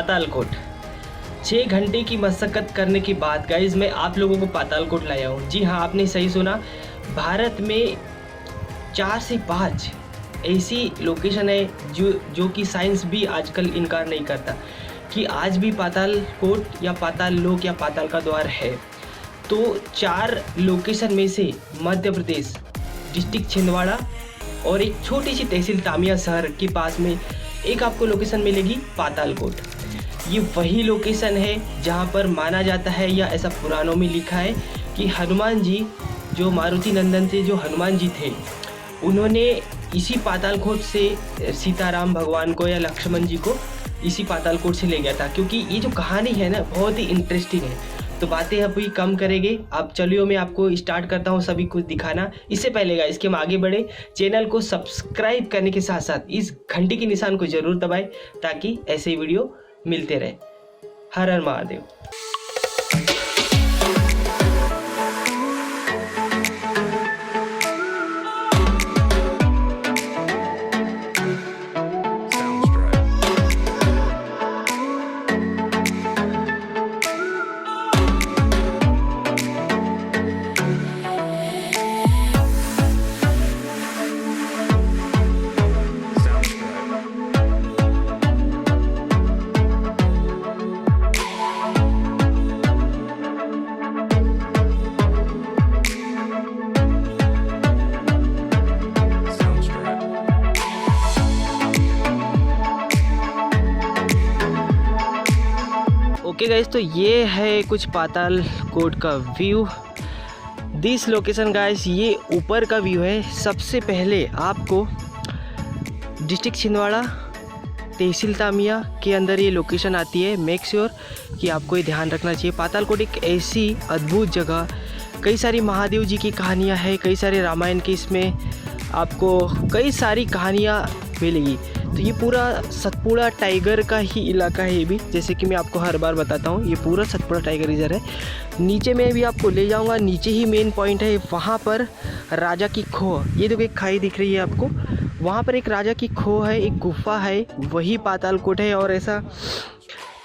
पातालकोट। 6 घंटे की मशक्कत करने के बाद गाइज मैं आप लोगों को पातालकोट लाया हूँ। जी हाँ, आपने सही सुना। भारत में 4 से 5 ऐसी लोकेशन है जो कि साइंस भी आजकल इनकार नहीं करता कि आज भी पातालकोट या पाताल लोक या पाताल का द्वार है। तो 4 लोकेशन में से मध्य प्रदेश डिस्ट्रिक्ट छिंदवाड़ा और एक छोटी सी तहसील तामिया शहर के पास में एक आपको लोकेशन मिलेगी पातालकोट। ये वही लोकेशन है जहाँ पर माना जाता है या ऐसा पुराणों में लिखा है कि हनुमान जी जो मारुति नंदन से जो हनुमान जी थे उन्होंने इसी पातालकोट से सीताराम भगवान को या लक्ष्मण जी को इसी पातालकोट से ले गया था। क्योंकि ये जो कहानी है ना बहुत ही इंटरेस्टिंग है। तो बातें अभी कम करेंगे, अब चलिए मैं आपको स्टार्ट करता हूँ सभी कुछ दिखाना। इससे पहले गाइस कि हम आगे बढ़े, चैनल को सब्सक्राइब करने के साथ साथ इस घंटी के निशान को जरूर दबाएं ताकि ऐसे वीडियो मिलते रहे। हर हर महादेव। ओके गाइस, तो ये है कुछ पातालकोट का व्यू। दिस लोकेशन गाइस, ये ऊपर का व्यू है। सबसे पहले आपको डिस्ट्रिक्ट छिंदवाड़ा तहसील तामिया के अंदर ये लोकेशन आती है। मेक श्योर कि आपको ये ध्यान रखना चाहिए। पातालकोट एक ऐसी अद्भुत जगह, कई सारी महादेव जी की कहानियाँ हैं, कई सारे रामायण की इसमें आपको कई सारी कहानियाँ मिलेगी। तो ये पूरा सतपुड़ा टाइगर का ही इलाका है। ये भी जैसे कि मैं आपको हर बार बताता हूँ, ये पूरा सतपुड़ा टाइगर रिजर्व है। नीचे में भी आपको ले जाऊँगा, नीचे ही मेन पॉइंट है। वहाँ पर राजा की खो, ये देखो एक खाई दिख रही है आपको, वहाँ पर एक राजा की खो है, एक गुफा है, वही पातालकोट है। और ऐसा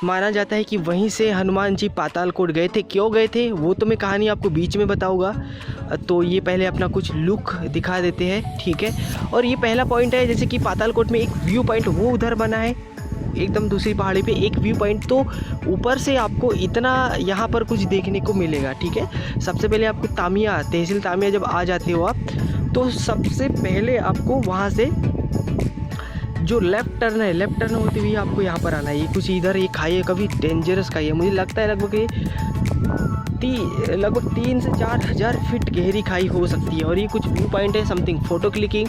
माना जाता है कि वहीं से हनुमान जी पातालकोट गए थे। क्यों गए थे वो तो मैं कहानी आपको बीच में बताऊंगा। तो ये पहले अपना कुछ लुक दिखा देते हैं, ठीक है। और ये पहला पॉइंट है, जैसे कि पातालकोट में एक व्यू पॉइंट वो उधर बना है एकदम दूसरी पहाड़ी पे एक व्यू पॉइंट। तो ऊपर से आपको इतना यहाँ पर कुछ देखने को मिलेगा, ठीक है। सबसे पहले आपको तामिया तहसील तामिया जब आ जाते हो आप, तो सबसे पहले आपको वहाँ से जो लेफ़्ट टर्न है, लेफ़्ट टर्न होते हुए आपको यहाँ पर आना है। ये कुछ इधर ये खाई है, कभी डेंजरस खाई है। मुझे लगता है लगभग 3 से 4 हज़ार फीट गहरी खाई हो सकती है। और ये कुछ व्यू पॉइंट है, समथिंग फ़ोटो क्लिकिंग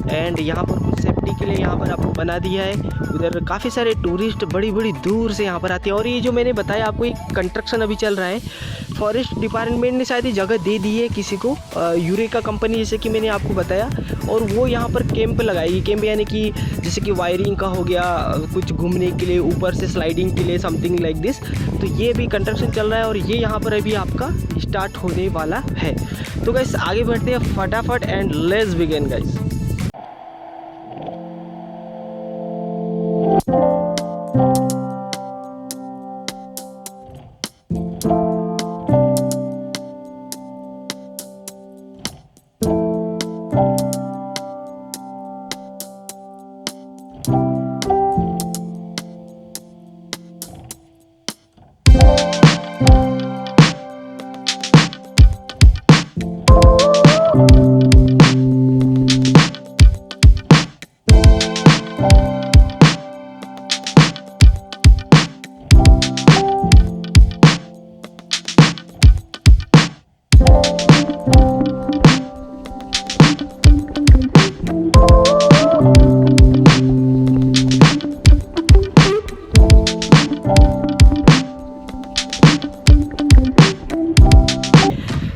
एंड यहाँ पर कुछ सेफ्टी के लिए यहाँ पर आपको बना दिया है। उधर काफ़ी सारे टूरिस्ट बड़ी बड़ी दूर से यहाँ पर आते हैं। और ये जो मैंने बताया आपको, एक कंस्ट्रक्शन अभी चल रहा है। फॉरेस्ट डिपार्टमेंट ने शायद ये जगह दे दी है किसी को, यूरेका कंपनी, जैसे कि मैंने आपको बताया। और वो यहाँ पर कैंप लगाएगी। कैंप यानी कि जैसे कि वायरिंग का हो गया, कुछ घूमने के लिए, ऊपर से स्लाइडिंग के लिए, समथिंग लाइक दिस। तो ये भी कंस्ट्रक्शन चल रहा है और ये यहाँ पर अभी आपका स्टार्ट होने वाला है। तो गाइस आगे बढ़ते हैं फटाफट एंड लेट्स बिगिन गाइस।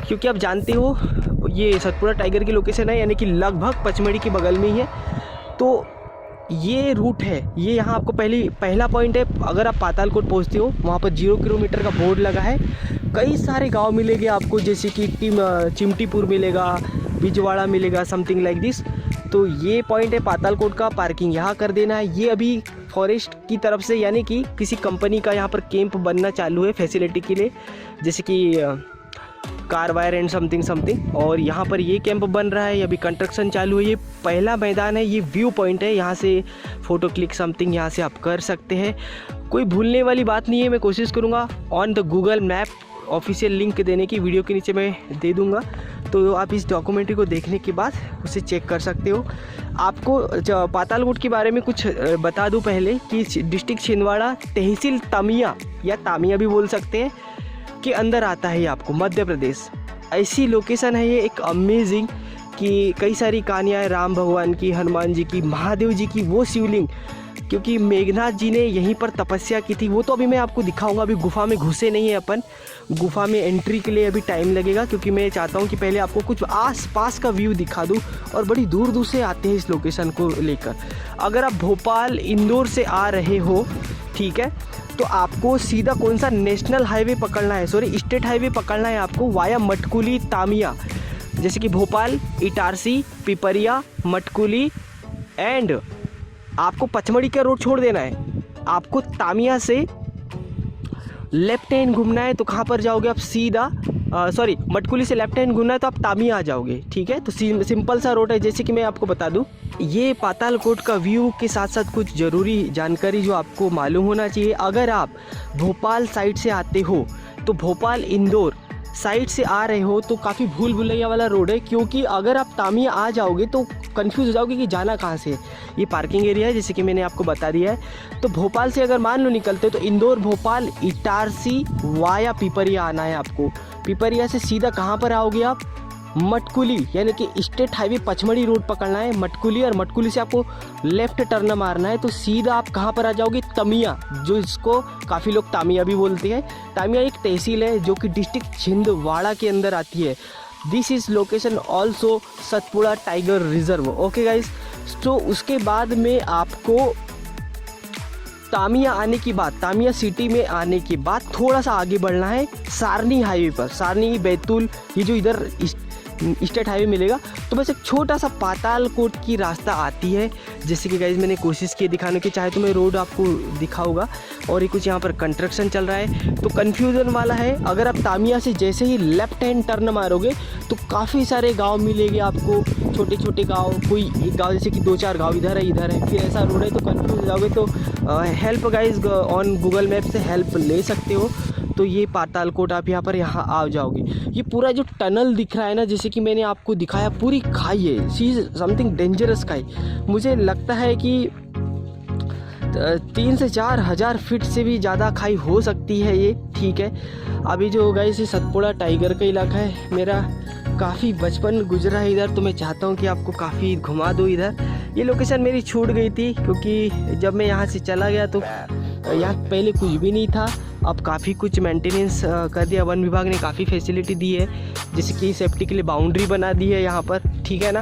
क्योंकि आप जानते हो ये सतपुड़ा टाइगर की लोकेशन है, यानी कि लगभग पचमढ़ी के बगल में ही है। तो ये रूट है, ये यहाँ आपको पहला पॉइंट है। अगर आप पातालकोट पहुँचते हो, वहाँ पर 0 किलोमीटर का बोर्ड लगा है। कई सारे गांव मिलेंगे आपको, जैसे कि चिमटीपुर मिलेगा, बिजवाड़ा मिलेगा, समथिंग लाइक दिस। तो ये पॉइंट है पातालकोट का, पार्किंग यहाँ कर देना है। ये अभी फॉरेस्ट की तरफ से यानी कि किसी कंपनी का यहाँ पर कैंप बनना चालू है फैसिलिटी के लिए, जैसे कि कार वायर एंड समथिंग। और यहाँ पर ये कैंप बन रहा है, अभी कंस्ट्रक्शन चालू है। ये पहला मैदान है, ये व्यू पॉइंट है, यहाँ से फ़ोटो क्लिक समथिंग यहाँ से आप कर सकते हैं। कोई भूलने वाली बात नहीं है, मैं कोशिश करूँगा on the Google map official link देने की, वीडियो के नीचे मैं दे दूँगा, तो आप इस डॉक्यूमेंट्री को देखने के बाद उसे चेक कर सकते हो। आपको पातालकोट के बारे में कुछ बता दूं पहले कि डिस्ट्रिक्ट छिंदवाड़ा तहसील तामिया या तामिया भी बोल सकते हैं के अंदर आता है, आपको मध्य प्रदेश। ऐसी लोकेशन है ये एक अमेजिंग कि कई सारी कहानियाँ हैं राम भगवान की, हनुमान जी की, महादेव जी की। वो शिवलिंग क्योंकि मेघनाथ जी ने यहीं पर तपस्या की थी, वो तो अभी मैं आपको दिखाऊंगा। अभी गुफा में घुसे नहीं है अपन, गुफा में एंट्री के लिए अभी टाइम लगेगा, क्योंकि मैं चाहता हूं कि पहले आपको कुछ आस पास का व्यू दिखा दूं। और बड़ी दूर दूर से आते हैं इस लोकेशन को लेकर। अगर आप भोपाल इंदौर से आ रहे हो, ठीक है, तो आपको सीधा कौन सा नेशनल हाईवे पकड़ना है, सॉरी स्टेट हाईवे पकड़ना है आपको, वाया मटकुली तामिया। जैसे कि भोपाल, इटारसी, पिपरिया, मटकुली एंड आपको पचमढ़ी का रोड छोड़ देना है। आपको तामिया से लेफ्ट हैंड घूमना है, तो कहाँ पर जाओगे आप, सीधा सॉरी मटकुली से लेफ्ट हैंड घूमना है तो आप तामिया आ जाओगे, ठीक है। तो सिंपल सा रोड है। जैसे कि मैं आपको बता दूं, ये पातालकोट का व्यू के साथ साथ कुछ ज़रूरी जानकारी जो आपको मालूम होना चाहिए। अगर आप भोपाल साइड से आते हो तो भोपाल इंदौर साइड से आ रहे हो तो काफ़ी भूल भुलैया वाला रोड है, क्योंकि अगर आप तामिया आ जाओगे तो कंफ्यूज हो जाओगे कि जाना कहाँ से है। ये पार्किंग एरिया है, जैसे कि मैंने आपको बता दिया है। तो भोपाल से अगर मान लो निकलते तो इंदौर, भोपाल, इटारसी वाया पिपरिया आना है आपको। पिपरिया से सीधा कहाँ पर आओगे आप, मटकुली, यानी कि स्टेट हाईवे पचमढ़ी रोड पकड़ना है मटकुली, और मटकुली से आपको लेफ्ट टर्न मारना है तो सीधा आप कहाँ पर आ जाओगे, तमिया, जो इसको काफ़ी लोग तामिया भी बोलते हैं। तामिया एक तहसील है जो कि डिस्ट्रिक्ट छिंदवाड़ा के अंदर आती है। This is location also Satpura tiger reserve. Okay guys, तो उसके बाद में आपको तामिया आने की बाद, तामिया सिटी में आने के बाद थोड़ा सा आगे बढ़ना है सारनी हाईवे पर। सारनी, बैतूल, ये जो इधर स्टेट हाईवे मिलेगा, तो बस एक छोटा सा पातालकोट की रास्ता आती है। जैसे कि गाइज मैंने कोशिश की दिखाने की, चाहे तो मैं रोड आपको दिखाऊंगा। और ये कुछ यहाँ पर कंस्ट्रक्शन चल रहा है तो कन्फ्यूज़न वाला है। अगर आप तामिया से जैसे ही लेफ्ट हैंड टर्न मारोगे तो काफ़ी सारे गांव मिलेंगे आपको, छोटे छोटे गांव। कोई एक गांव जैसे कि 2-4 गांव इधर है, फिर ऐसा रोड है तो कन्फ्यूज हो जाओगे। तो help guys on Google map से हेल्प ले सकते हो। तो ये पातालकोट आप यहाँ पर आ जाओगे। ये पूरा जो टनल दिख रहा है ना, जैसे कि मैंने आपको दिखाया, पूरी खाई है, सी समथिंग डेंजरस खाई। मुझे लगता है कि 3 से 4 हज़ार फीट से भी ज़्यादा खाई हो सकती है ये, ठीक है। अभी जो होगा इसे सतपुड़ा टाइगर का इलाका है। मेरा काफ़ी बचपन गुजरा है इधर, तो मैं चाहता हूँ कि आपको काफ़ी घुमा दूँ इधर। ये लोकेशन मेरी छूट गई थी क्योंकि जब मैं यहाँ से चला गया तो यहाँ पहले कुछ भी नहीं था। अब काफ़ी कुछ मेंटेनेंस कर दिया, वन विभाग ने काफ़ी फैसिलिटी दी है, जैसे कि सेफ्टी के लिए बाउंड्री बना दी है यहाँ पर, ठीक है ना।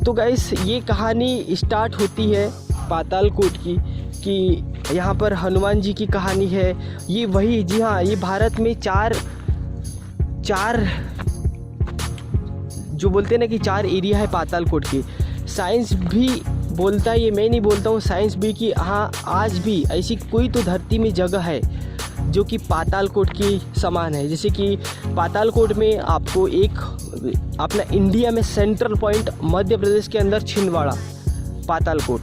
तो गाइस ये कहानी स्टार्ट होती है पातालकोट की, कि यहाँ पर हनुमान जी की कहानी है। ये वही, जी हाँ, ये भारत में चार जो बोलते हैं ना कि 4 एरिया है पातालकोट की। साइंस भी बोलता है, ये मैं नहीं बोलता हूँ, साइंस भी, कि हाँ आज भी ऐसी कोई तो धरती में जगह है जो कि पातालकोट की समान है। जैसे कि पातालकोट में आपको एक अपना इंडिया में सेंट्रल पॉइंट मध्य प्रदेश के अंदर छिंदवाड़ा, पातालकोट,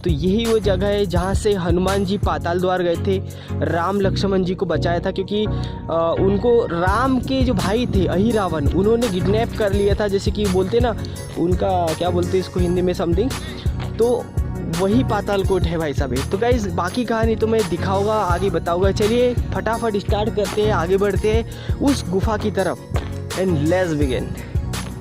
तो यही वो जगह है जहाँ से हनुमान जी पाताल द्वार गए थे, राम लक्ष्मण जी को बचाया था। क्योंकि उनको राम के जो भाई थे अहिरावण, उन्होंने किडनैप कर लिया था, जैसे कि बोलते ना, उनका क्या बोलते हैं इसको हिंदी में समथिंग, तो वही पातालकोट है भाई साहब। तो गाइज बाकी कहानी तो मैं दिखाऊंगा, आगे बताऊंगा। चलिए फटाफट स्टार्ट करते हैं, आगे बढ़ते हैं उस गुफा की तरफ and let's begin.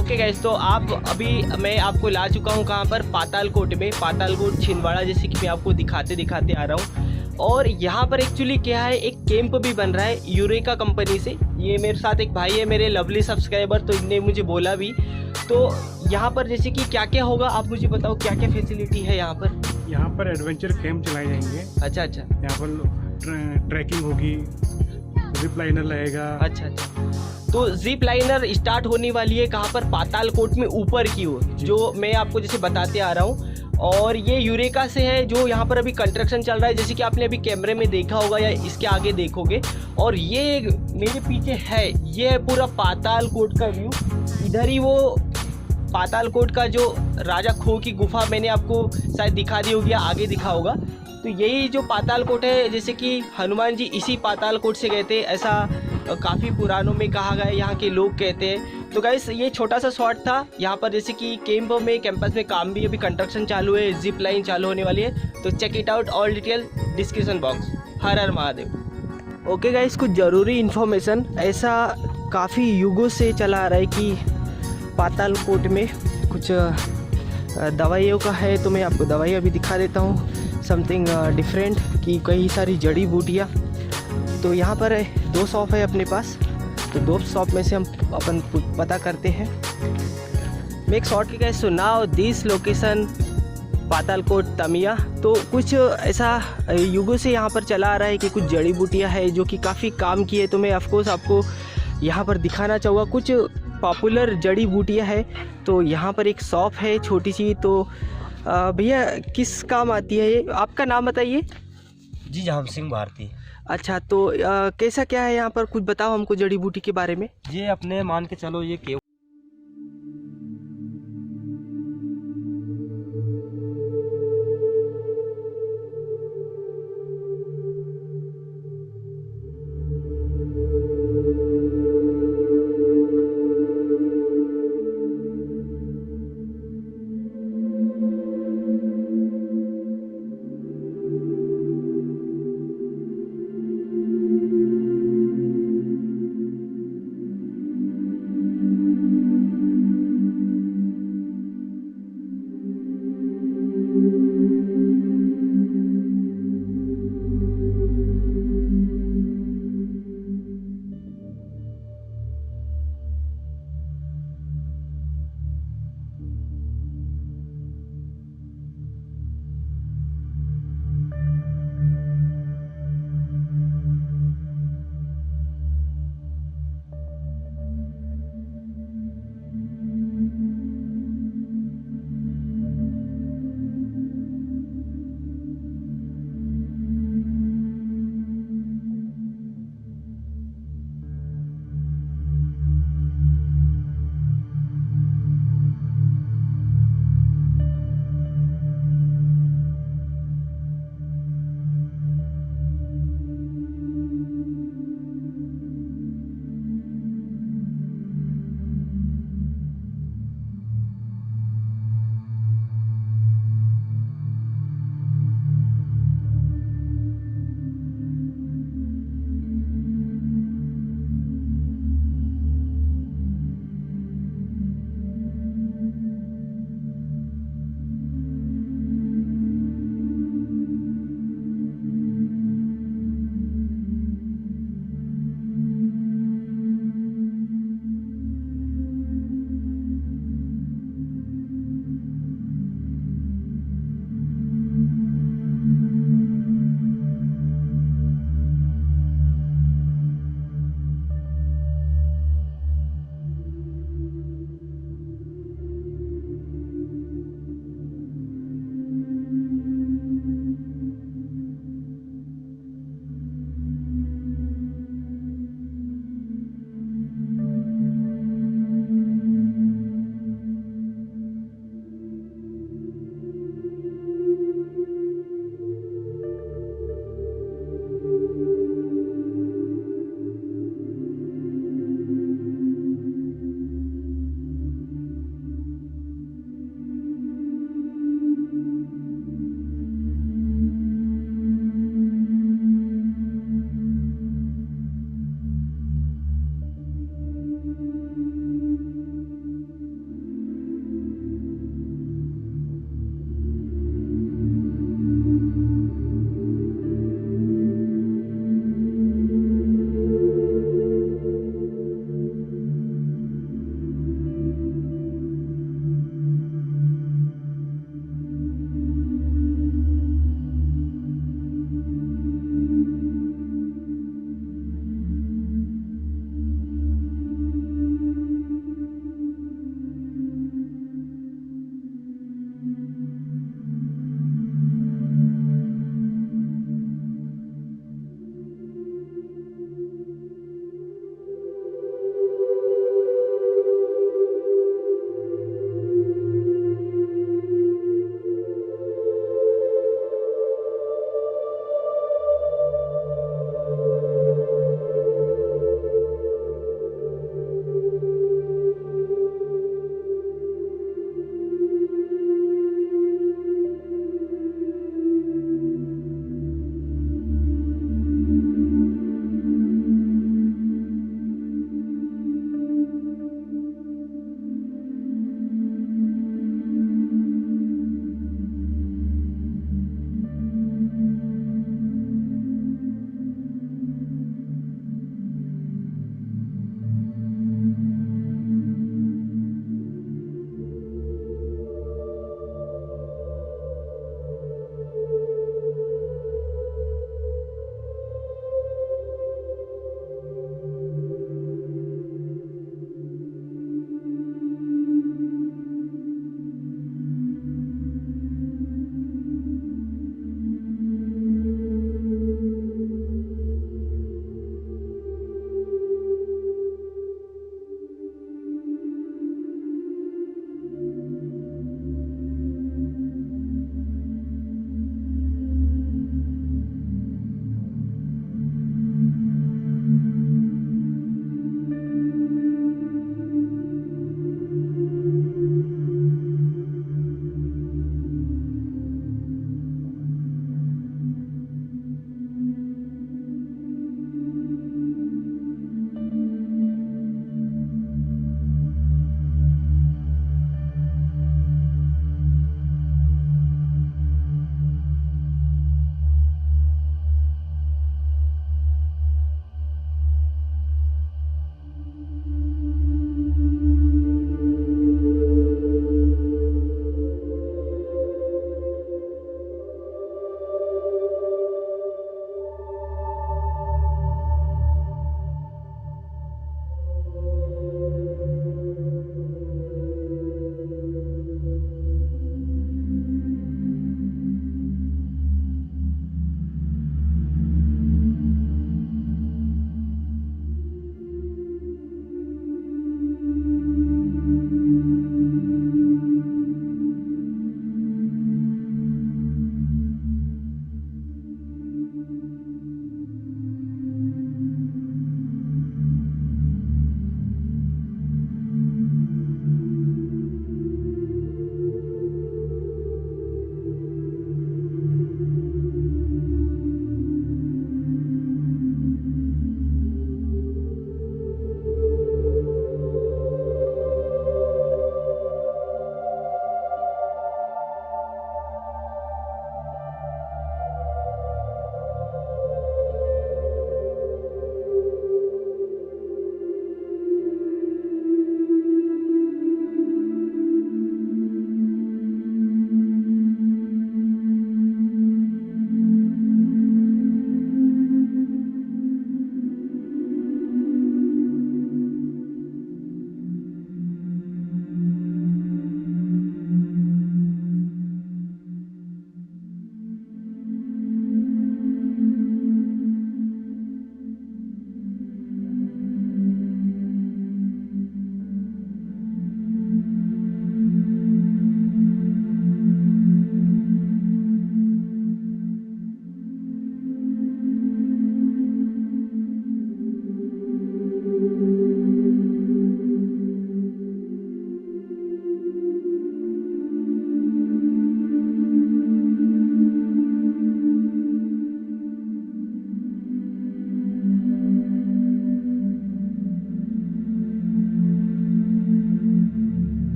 Okay guys, तो मैं आपको ला चुका हूँ कहाँ पर, पातालकोट में, पातालकोट छिंदवाड़ा, जैसे कि मैं आपको दिखाते आ रहा हूँ। और यहाँ पर एक्चुअली क्या है, एक कैंप भी बन रहा है यूरेका कंपनी से। ये मेरे साथ एक भाई है, मेरे लवली सब्सक्राइबर, तो इनने मुझे बोला भी। तो यहाँ पर जैसे कि क्या क्या होगा, आप मुझे बताओ क्या क्या फैसिलिटी है यहाँ पर। यहाँ पर एडवेंचर कैंप चलाए जाएंगे। अच्छा। यहाँ पर ट्रैकिंग होगी, जिप लाइनर लगेगा। अच्छा अच्छा, तो जिप लाइनर स्टार्ट होने वाली है कहाँ पर? पातालकोट में ऊपर की ओर, जो मैं आपको जैसे बताते आ रहा हूँ। और ये यूरेका से है, जो यहाँ पर अभी कंस्ट्रक्शन चल रहा है, जैसे कि आपने अभी कैमरे में देखा होगा या इसके आगे देखोगे। और ये मेरे पीछे है, ये है पूरा पातालकोट का व्यू। इधर ही वो पातालकोट का जो राजा खो की गुफा मैंने आपको शायद दिखा दी होगी या आगे दिखा होगा। तो यही जो पातालकोट है, जैसे कि हनुमान जी इसी पातालकोट से गए थे, ऐसा काफ़ी पुरानों में कहा गया है, यहाँ के लोग कहते हैं। तो गाइस ये छोटा सा शॉट था यहाँ पर, जैसे कि कैंपस में काम भी अभी कंस्ट्रक्शन चालू है, जिप लाइन चालू होने वाली है। तो check it out, all detail description box. हर हर महादेव। ओके गाइस, कुछ ज़रूरी इन्फॉर्मेशन, ऐसा काफ़ी युगों से चला आ रहा है कि पातालकोट में कुछ दवाइयों का है। तो मैं आपको दवाई अभी दिखा देता हूँ, समथिंग डिफरेंट, कि कई सारी जड़ी बूटियाँ। तो यहाँ पर 2 शॉप है अपने पास, तो 2 शॉप में से हम अपन पता करते हैं। मेक शॉर्ट की guys, so now this location Patalkot Tamia. तो कुछ ऐसा युगों से यहाँ पर चला आ रहा है कि कुछ जड़ी बूटियाँ है जो कि काफ़ी काम की है। तो मैं ऑफकोर्स आपको यहाँ पर दिखाना चाहूँगा, कुछ पॉपुलर जड़ी बूटियाँ है। तो यहाँ पर एक शॉप है छोटी सी। तो भैया किस काम आती है ये? आपका नाम बताइए। जी जाम सिंह भारती। अच्छा, तो कैसा क्या है यहाँ पर, कुछ बताओ हमको जड़ी बूटी के बारे में। ये अपने मान के चलो, ये केव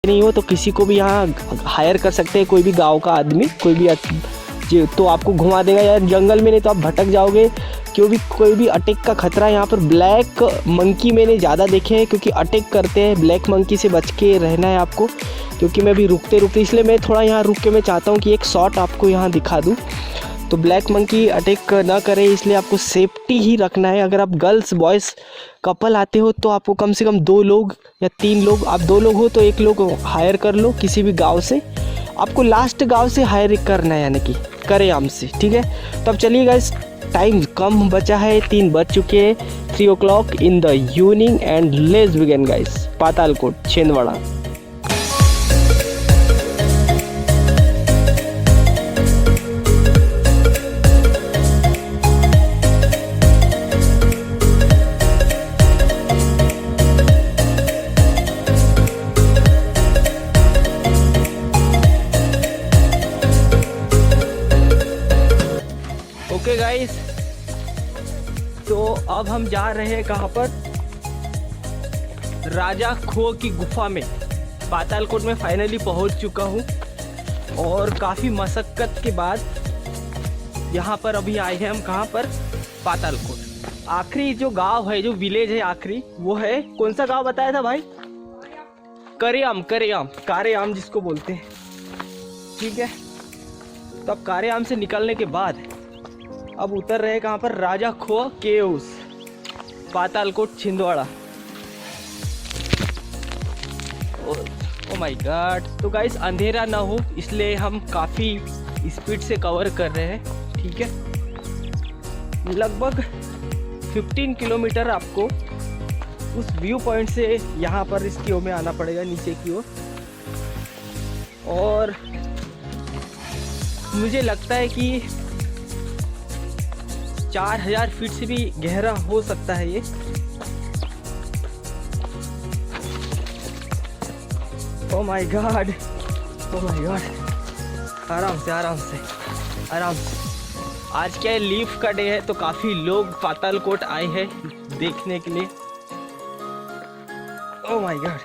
नहीं हो तो किसी को भी यहाँ हायर कर सकते हैं, कोई भी गांव का आदमी, कोई भी तो आपको घुमा देगा यार जंगल में, नहीं तो आप भटक जाओगे। क्योंकि कोई भी अटैक का खतरा यहाँ पर ब्लैक मंकी मैंने ज़्यादा देखे हैं, क्योंकि अटैक करते हैं। ब्लैक मंकी से बच के रहना है आपको, क्योंकि मैं अभी रुकते रुकते, इसलिए मैं थोड़ा यहाँ रुक के मैं चाहता हूँ कि एक शॉट आपको यहाँ दिखा दूँ। तो ब्लैक मंकी अटैक ना करे, इसलिए आपको सेफ्टी ही रखना है। अगर आप गर्ल्स बॉयज़ कपल आते हो तो आपको कम से कम 2 लोग या 3 लोग, आप 2 लोग हो तो 1 लोग हायर कर लो किसी भी गांव से। आपको लास्ट गांव से हायर करना है, यानी कि करेआम से, ठीक है। तो अब चलिए गाइस, टाइम कम बचा है, 3 बज चुके हैं, 3 o'clock in the evening and let's begin guys. Patalkot Chhindwara. Okay guys, तो अब हम जा रहे हैं कहाँ पर? राजा खो की गुफा में। पातालकोट में फाइनली पहुंच चुका हूँ और काफ़ी मशक्क़त के बाद यहाँ पर अभी आए हैं हम। कहाँ पर? पातालकोट। आखिरी जो गांव है, जो विलेज है आखिरी, वो है कौन सा गांव बताया था भाई? कारेआम जिसको बोलते हैं, ठीक है। तो अब कारेआम से निकलने के बाद अब उतर रहे कहाँ पर? राजा खो caves, Patalkot Chhindwara. O my God. तो गाइस अंधेरा ना हो इसलिए हम काफ़ी स्पीड से कवर कर रहे हैं, ठीक है। लगभग 15 किलोमीटर आपको उस व्यू पॉइंट से यहाँ पर इसकी ओर में आना पड़ेगा, नीचे की ओर। और मुझे लगता है कि 4000 फीट से भी गहरा हो सकता है ये। ओ my God, O my God. आराम से। आज क्या है, लीव का डे है, तो काफ़ी लोग पातालकोट आए हैं देखने के लिए। Oh my god.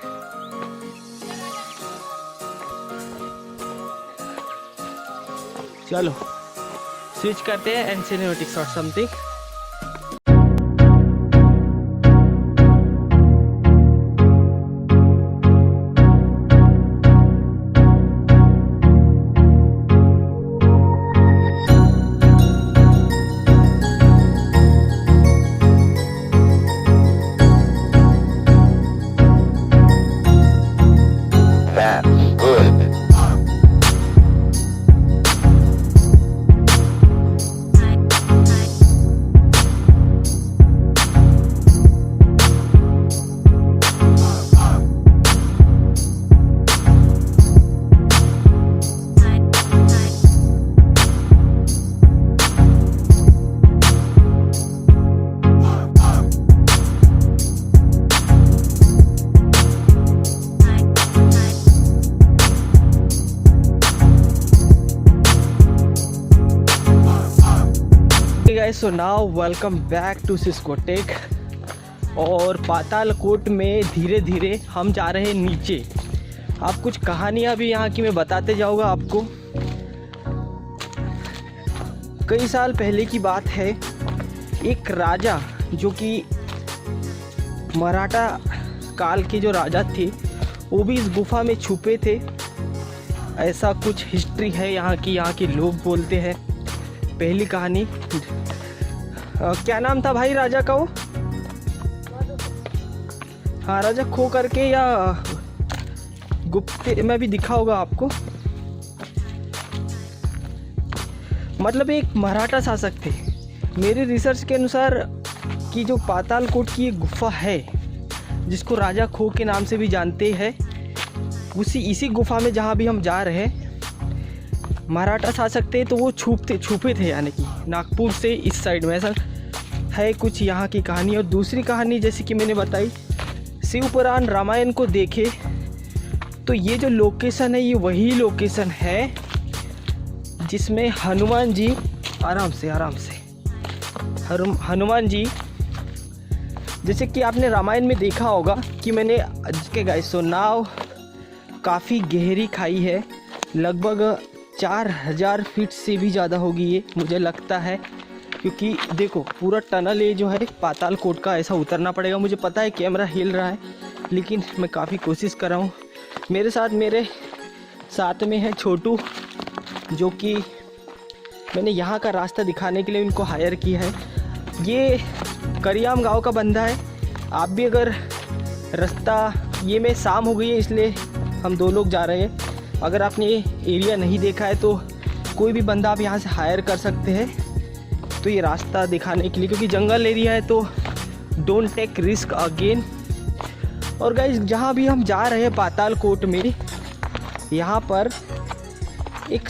चलो स्विच करते हैं एंड सिनेमैटिक्स और something. So now welcome back to Cisco Tech. और पातालकोट में धीरे धीरे हम जा रहे हैं नीचे। आप कुछ कहानियाँ भी यहाँ की मैं बताते जाऊँगा आपको। कई साल पहले की बात है, एक राजा जो कि मराठा काल के जो राजा थे, वो भी इस गुफा में छुपे थे। ऐसा कुछ हिस्ट्री है यहाँ की, यहाँ के लोग बोलते हैं। पहली कहानी, क्या नाम था भाई राजा का? वो हाँ, राजा खो करके या गुप्ते में भी दिखा होगा आपको। मतलब एक मराठा शासक थे। मेरे रिसर्च के अनुसार कि जो पातालकोट की एक गुफा है, जिसको राजा खो के नाम से भी जानते हैं, इसी गुफा में जहाँ भी हम जा रहे हैं, मराठा शासक थे, तो वो छुपे थे, यानी कि नागपुर से इस साइड में। ऐसा है कुछ यहाँ की कहानी। और दूसरी कहानी जैसे कि मैंने बताई, शिव पुराण रामायण को देखे तो ये जो लोकेशन है, ये वही लोकेशन है जिसमें हनुमान जी, आराम से हनुमान जी, जैसे कि आपने रामायण में देखा होगा कि मैंने के गाइस। सो नाउ काफ़ी गहरी खाई है, लगभग 4000 फीट से भी ज़्यादा होगी ये मुझे लगता है, क्योंकि देखो पूरा टनल ये जो है पाताल कोट का ऐसा उतरना पड़ेगा। मुझे पता है कैमरा हिल रहा है, लेकिन मैं काफ़ी कोशिश कर रहा हूँ। मेरे साथ में है छोटू, जो कि मैंने यहाँ का रास्ता दिखाने के लिए इनको हायर किया है। ये करियाम गांव का बंदा है। आप भी अगर रास्ता, ये में शाम हो गई है इसलिए हम 2 लोग जा रहे हैं। अगर आपने ये एरिया नहीं देखा है तो कोई भी बंदा आप यहाँ से हायर कर सकते हैं, तो ये रास्ता दिखाने के लिए, क्योंकि जंगल एरिया है तो डोंट टेक रिस्क अगेन। और गाइस जहाँ भी हम जा रहे हैं पाताल कोट में, यहाँ पर एक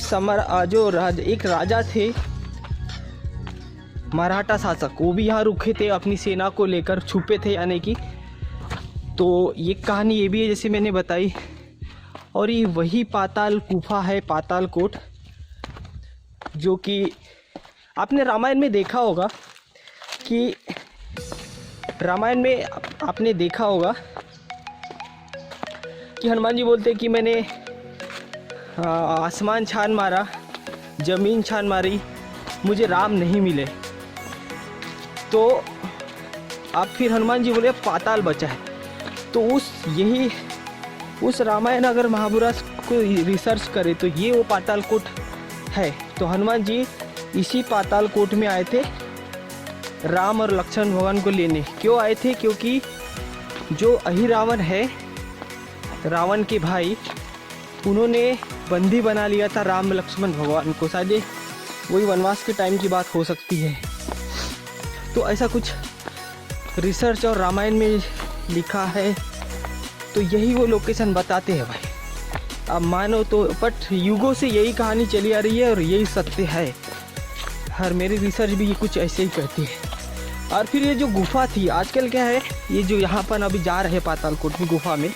एक राजा थे, मराठा शासक, वो भी यहाँ रुके थे अपनी सेना को लेकर, छुपे थे यानी कि। तो ये कहानी ये भी है जैसे मैंने बताई। और ये वही पाताल गुफा है, पाताल कोट, जो कि आपने रामायण में देखा होगा कि हनुमान जी बोलते कि मैंने आसमान छान मारा, ज़मीन छान मारी, मुझे राम नहीं मिले। तो अब फिर हनुमान जी बोले पाताल बचा है। तो उस रामायण अगर महाभारत को रिसर्च करें तो ये वो पाताल कोट है। तो हनुमान जी इसी पाताल कोट में आए थे राम और लक्ष्मण भगवान को लेने। क्यों आए थे? क्योंकि जो अहिरावण है, रावण के भाई, उन्होंने बंदी बना लिया था राम लक्ष्मण भगवान को। शायद वही वनवास के टाइम की बात हो सकती है। तो ऐसा कुछ रिसर्च और रामायण में लिखा है, तो यही वो लोकेशन बताते हैं भाई। अब मानो तो, बट युगों से यही कहानी चली आ रही है और यही सत्य है। हर मेरी रिसर्च भी ये कुछ ऐसे ही कहती है। और फिर ये जो गुफा थी, आजकल क्या है, ये जो यहाँ पर अभी जा रहे पाताल कोट में गुफा में,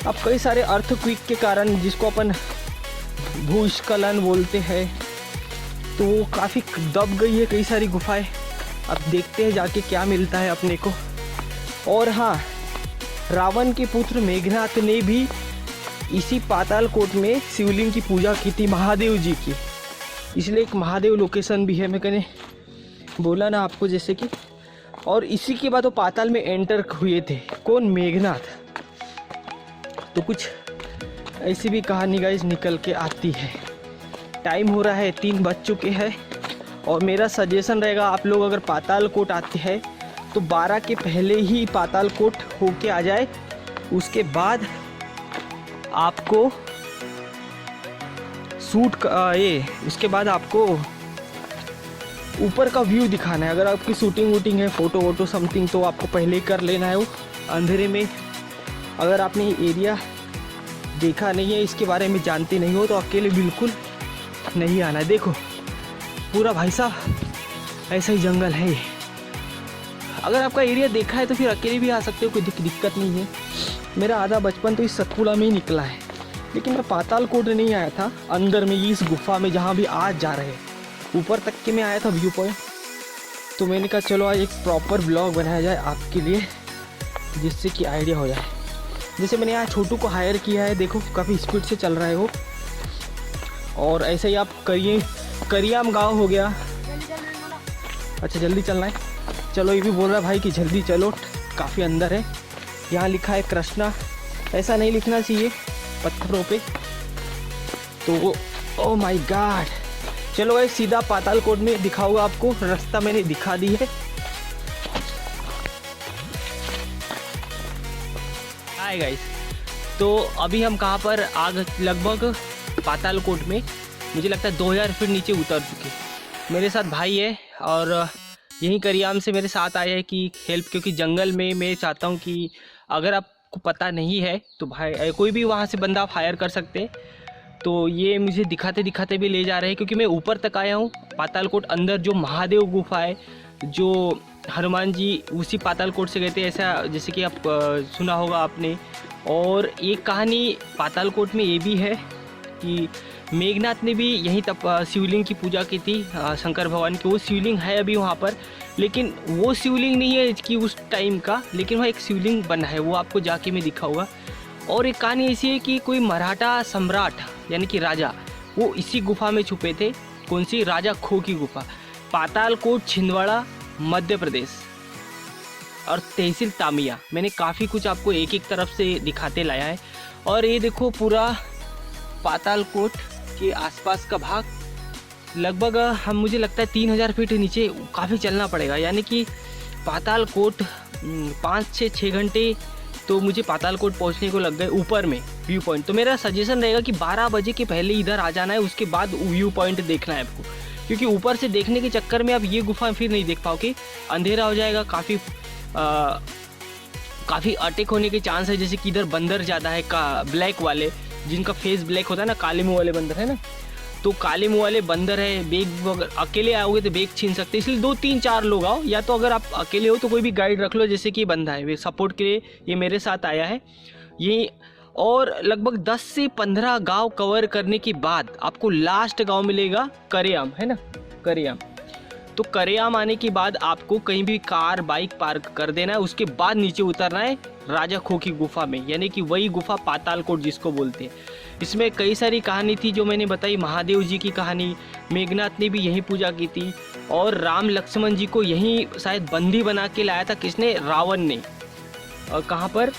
अब कई सारे अर्थक्वेक के कारण, जिसको अपन भूस्खलन बोलते हैं, तो वो काफ़ी दब गई है कई सारी गुफाएं। अब देखते हैं जाके क्या मिलता है अपने को। और हाँ, रावण के पुत्र मेघनाथ ने भी इसी पाताल कोट में शिवलिंग की पूजा की थी, महादेव जी की। इसलिए एक महादेव लोकेशन भी है, मैं कहने बोला ना आपको जैसे कि। और इसी के बाद वो पाताल में एंटर हुए थे। कौन? मेघनाथ। तो कुछ ऐसी भी कहानी गाइस निकल के आती है। टाइम हो रहा है, 3 बज चुके हैं। और मेरा सजेशन रहेगा, आप लोग अगर पाताल कोट आते हैं तो 12 के पहले ही पाताल कोट होके आ जाए। उसके बाद आपको उसके बाद आपको ऊपर का व्यू दिखाना है। अगर आपकी शूटिंग वूटिंग है, फ़ोटो वोटो समथिंग, तो आपको पहले ही कर लेना है वो अंधेरे में। अगर आपने एरिया देखा नहीं है, इसके बारे में जानते नहीं हो, तो अकेले बिल्कुल नहीं आना है। देखो पूरा भाई साहब ऐसा ही जंगल है ये। अगर आपका एरिया देखा है तो फिर अकेले भी आ सकते हो, कोई दिक्कत नहीं है। मेरा आधा बचपन तो इस सतपुड़ा में ही निकला है, लेकिन मैं पाताल कोट नहीं आया था अंदर में, इस गुफा में जहाँ भी आज जा रहे हैं। ऊपर तक के में आया था व्यू पॉइंट। तो मैंने कहा चलो आज एक प्रॉपर ब्लॉग बनाया जाए आपके लिए, जिससे कि आइडिया हो जाए। जैसे मैंने यहाँ छोटू को हायर किया है, देखो काफ़ी स्पीड से चल रहा है वो। और ऐसे ही आप करिए, करियाम गांव हो गया। अच्छा जल्दी चलना है, चलो। ये भी बोल रहा है भाई कि जल्दी चलो, काफ़ी अंदर है। यहाँ लिखा है कृष्णा, ऐसा नहीं लिखना चाहिए पत्थरों पे। तो ओह माय गॉड, चलो भाई सीधा पाताल कोट में दिखाऊंगा आपको। रास्ता मैंने दिखा दी है। हाय गाइस, तो अभी हम कहाँ पर आग, लगभग पाताल कोट में मुझे लगता है 2000 फीट नीचे उतर चुके। मेरे साथ भाई है और यहीं करियाम से मेरे साथ आया है कि हेल्प, क्योंकि जंगल में मैं चाहता हूँ कि अगर आपको पता नहीं है तो भाई कोई भी वहाँ से बंदा आप हायर कर सकते हैं। तो ये मुझे दिखाते दिखाते भी ले जा रहे हैं, क्योंकि मैं ऊपर तक आया हूँ पाताल कोट। अंदर जो महादेव गुफा है, जो हनुमान जी उसी पाताल कोट से गए थे, ऐसा जैसे कि आप सुना होगा आपने। और एक कहानी पाताल कोट में ये भी है कि मेघनाथ ने भी यहीं तब शिवलिंग की पूजा की थी, शंकर भगवान की। वो शिवलिंग है अभी वहाँ पर, लेकिन वो शिवलिंग नहीं है कि उस टाइम का, लेकिन वहाँ एक शिवलिंग बना है, वो आपको जाके मैं दिखाऊंगा। और एक कहानी ऐसी है कि कोई मराठा सम्राट यानी कि राजा वो इसी गुफा में छुपे थे। कौन सी? राजा खो की गुफा, पातालकोट, छिंदवाड़ा, मध्य प्रदेश और तहसील तामिया। मैंने काफ़ी कुछ आपको एक एक तरफ से दिखाते लाया है। और ये देखो पूरा पातालकोट के आसपास का भाग, लगभग मुझे लगता है 3000 फीट नीचे काफ़ी चलना पड़ेगा। यानी कि पातालकोट 5 से 6 घंटे तो मुझे पातालकोट पहुंचने को लग गए ऊपर में व्यू पॉइंट। तो मेरा सजेशन रहेगा कि 12 बजे के पहले इधर आ जाना है, उसके बाद व्यू पॉइंट देखना है आपको, क्योंकि ऊपर से देखने के चक्कर में आप ये गुफा फिर नहीं देख पाओगे, अंधेरा हो जाएगा, काफ़ी अटैक होने के चांस है। जैसे कि इधर बंदर ज़्यादा है, ब्लैक वाले, जिनका फेस ब्लैक होता है ना, काले मुँह वाले बंदर है ना, तो काले मुँह वाले बंदर है। बेग अगर अकेले आओगे तो बेग छीन सकते, इसलिए 2 3 4 लोग आओ, या तो अगर आप अकेले हो तो कोई भी गाइड रख लो, जैसे कि बंदा है वे सपोर्ट के लिए ये मेरे साथ आया है ये। और लगभग 10 से 15 गांव कवर करने के बाद आपको लास्ट गांव मिलेगा करेआम, है ना, करेआम। तो करेआम आने के बाद आपको कहीं भी कार बाइक पार्क कर देना है, उसके बाद नीचे उतरना है राजा खो की गुफा में, यानी कि वही गुफा पातालकोट जिसको बोलते हैं। इसमें कई सारी कहानी थी जो मैंने बताई, महादेव जी की कहानी, मेघनाथ ने भी यहीं पूजा की थी, और राम लक्ष्मण जी को यहीं शायद बंदी बना के लाया था, किसने? रावण ने। और कहाँ पर?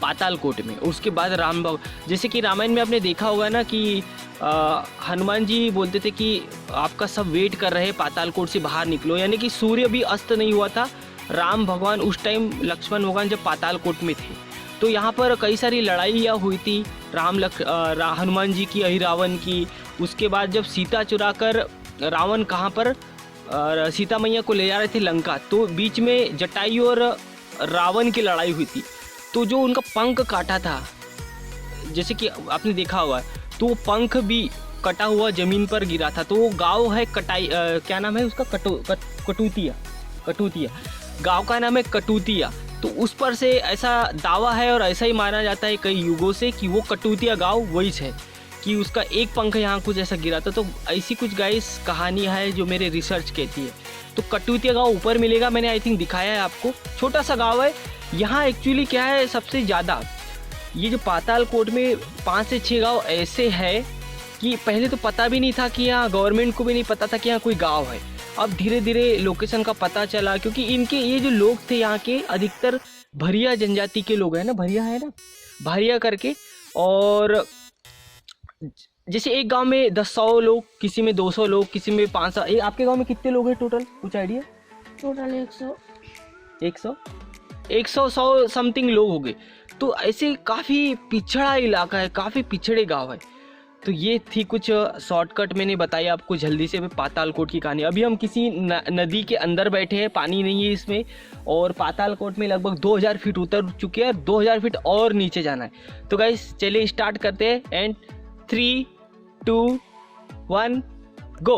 पातालकोट में। उसके बाद जैसे कि रामायण में आपने देखा होगा ना कि हनुमान जी बोलते थे कि आपका सब वेट कर रहे हैं, पातालकोट से बाहर निकलो, यानी कि सूर्य भी अस्त नहीं हुआ था। राम भगवान उस टाइम, लक्ष्मण भगवान जब पातालकोट में थे, तो यहाँ पर कई सारी लड़ाइयाँ हुई थी हनुमान जी की, अहिरावण की। उसके बाद जब सीता चुरा कर रावण कहाँ पर सीता मैया को ले जा रहे थे लंका, तो बीच में जटायु और रावण की लड़ाई हुई थी। तो जो उनका पंख काटा था, जैसे कि आपने देखा होगा, तो वो पंख भी कटा हुआ ज़मीन पर गिरा था। तो वो गांव है क्या नाम है उसका? कटुतिया गांव का नाम है कटुतिया। तो उस पर से ऐसा दावा है और ऐसा ही माना जाता है कई युगों से कि वो कटुतिया गांव वही है, कि उसका एक पंख यहाँ कुछ ऐसा गिरा था। तो ऐसी कुछ गाइस कहानी है जो मेरे रिसर्च कहती है। तो कटुतिया गांव ऊपर मिलेगा, मैंने आई थिंक दिखाया है आपको, छोटा सा गाँव है। यहाँ एक्चुअली क्या है, सबसे ज़्यादा ये जो पातालकोट में 5 से 6 गांव ऐसे हैं कि पहले तो पता भी नहीं था कि यहाँ, गवर्नमेंट को भी नहीं पता था कि यहाँ कोई गांव है। अब धीरे धीरे लोकेशन का पता चला, क्योंकि इनके ये जो लोग थे यहाँ के अधिकतर भरिया जनजाति के लोग हैं ना, भरिया है ना, भारिया करके। और जैसे एक गांव में 100 लोग, किसी में 200 लोग, किसी में 500। आपके गांव में कितने लोग हैं टोटल, कुछ आइडिया? टोटल 100 समथिंग लोग हो गए। तो ऐसे काफ़ी पिछड़ा इलाका है, काफ़ी पिछड़े गांव है। तो ये थी कुछ शॉर्टकट मैंने बताया आपको जल्दी से पातालकोट की कहानी। अभी हम किसी नदी के अंदर बैठे हैं, पानी नहीं है इसमें, और पातालकोट में लगभग 2000 फीट उतर चुके हैं, 2000 फीट और नीचे जाना है। तो गाइस चलिए स्टार्ट करते हैं, एंड 3 2 1 गो।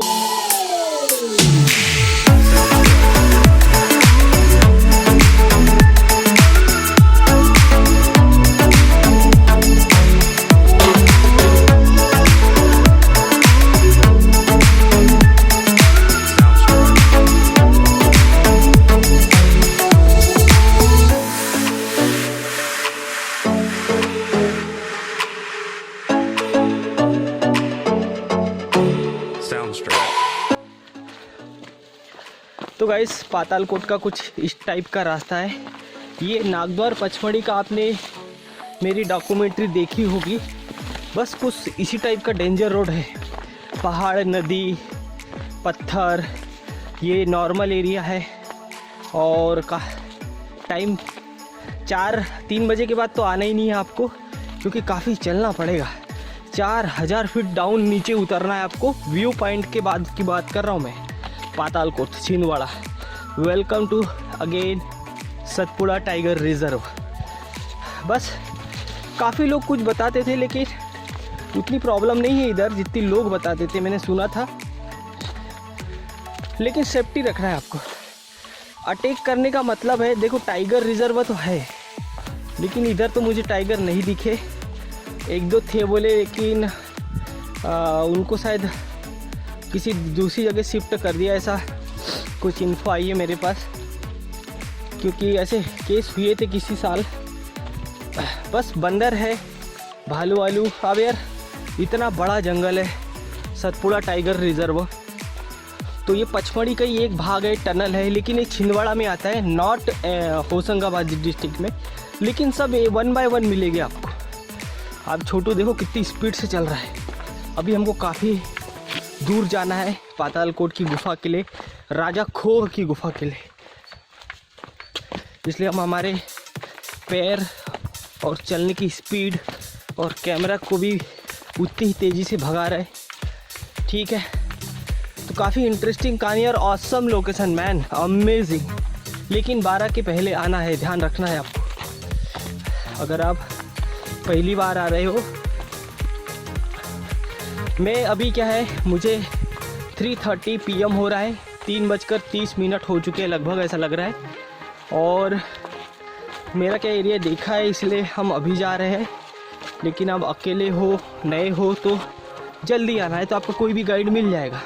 तो गाइस पातालकोट का कुछ इस टाइप का रास्ता है। ये नागद्वार पचमढ़ी का आपने मेरी डॉक्यूमेंट्री देखी होगी, बस कुछ इसी टाइप का डेंजर रोड है। पहाड़, नदी, पत्थर, ये नॉर्मल एरिया है। और का टाइम 3 बजे के बाद तो आना ही नहीं है आपको, क्योंकि काफ़ी चलना पड़ेगा। 4000 फीट डाउन नीचे उतरना है आपको। व्यू पॉइंट के बाद की बात कर रहा हूँ मैं, Patalkot, Chhindwara. Welcome to again Satpura tiger reserve. बस काफ़ी लोग कुछ बताते थे, लेकिन उतनी प्रॉब्लम नहीं है इधर जितनी लोग बताते थे, मैंने सुना था। लेकिन सेफ्टी रखना है आपको। अटैक करने का मतलब है, देखो टाइगर रिजर्व तो है, लेकिन इधर तो मुझे टाइगर नहीं दिखे। 1-2 थे बोले, लेकिन उनको शायद किसी दूसरी जगह शिफ्ट कर दिया, ऐसा कुछ इन्फो आई है मेरे पास। क्योंकि ऐसे केस हुए थे किसी साल, बस बंदर है, भालू वालू। अब यार इतना बड़ा जंगल है सतपुड़ा टाइगर रिजर्व। तो ये पचमढ़ी का ही एक भाग है, टनल है, लेकिन ये छिंदवाड़ा में आता है, नॉट होशंगाबाद डिस्ट्रिक्ट में। लेकिन सब 1 बाय 1 मिलेंगे आपको। आप छोटू देखो कितनी स्पीड से चल रहा है। अभी हमको काफ़ी दूर जाना है पातालकोट की गुफा के लिए, राजा खोह की गुफा के लिए। इसलिए हम हमारे पैर और चलने की स्पीड और कैमरा को भी उतनी ही तेज़ी से भगा रहे। ठीक है, तो काफ़ी इंटरेस्टिंग कहानी और ऑसम लोकेशन मैन, अमेजिंग। लेकिन 12 के पहले आना है, ध्यान रखना है आपको। अगर आप पहली बार आ रहे हो, मैं अभी क्या है, मुझे 3:30 PM हो रहा है, 3:30 हो चुके हैं लगभग, ऐसा लग रहा है। और मेरा क्या एरिया देखा है, इसलिए हम अभी जा रहे हैं। लेकिन आप अकेले हो, नए हो, तो जल्दी आना है, तो आपको कोई भी गाइड मिल जाएगा।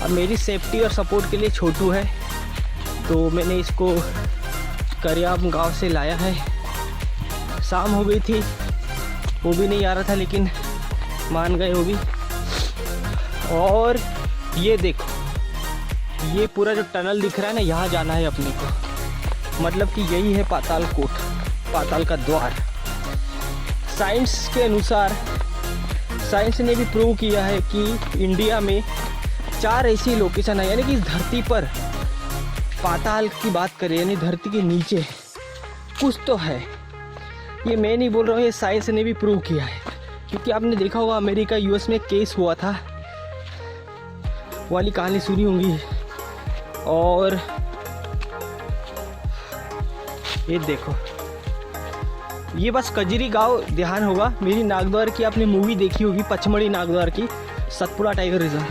अब मेरी सेफ्टी और सपोर्ट के लिए छोटू है, तो मैंने इसको करियाम गांव से लाया है। शाम हो गई थी, वो भी नहीं आ रहा था, लेकिन मान गए वो भी। और ये देखो, ये पूरा जो टनल दिख रहा है ना, यहाँ जाना है अपने को। मतलब कि यही है पातालकोट, पाताल का द्वार। साइंस के अनुसार, साइंस ने भी प्रूव किया है कि इंडिया में 4 ऐसी लोकेशन है, यानी कि इस धरती पर पाताल की बात करें, यानी धरती के नीचे कुछ तो है। ये मैं नहीं बोल रहा हूँ, ये साइंस ने भी प्रूव किया है। क्योंकि आपने देखा होगा अमेरिका US में केस हुआ था, वाली कहानी सुनी होंगी। और ये देखो, ये बस कजरी गांव ध्यान होगा। मेरी नागद्वार की आपने मूवी देखी होगी, पचमढ़ी नागद्वार की, सतपुड़ा टाइगर रिजर्व,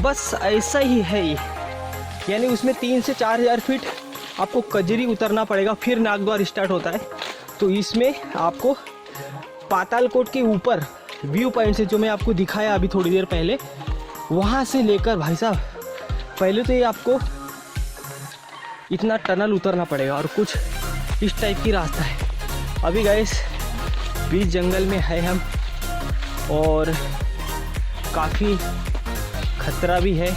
बस ऐसा ही है ये। यानी उसमें 3 से 4 हज़ार फीट आपको कजरी उतरना पड़ेगा, फिर नागद्वार स्टार्ट होता है। तो इसमें आपको पातालकोट के ऊपर व्यू पॉइंट से, जो मैं आपको दिखाया अभी थोड़ी देर पहले, वहाँ से लेकर भाई साहब, पहले तो ये आपको इतना टनल उतरना पड़ेगा और कुछ इस टाइप की रास्ता है। अभी गाइस बीच जंगल में है हम, और काफ़ी खतरा भी है।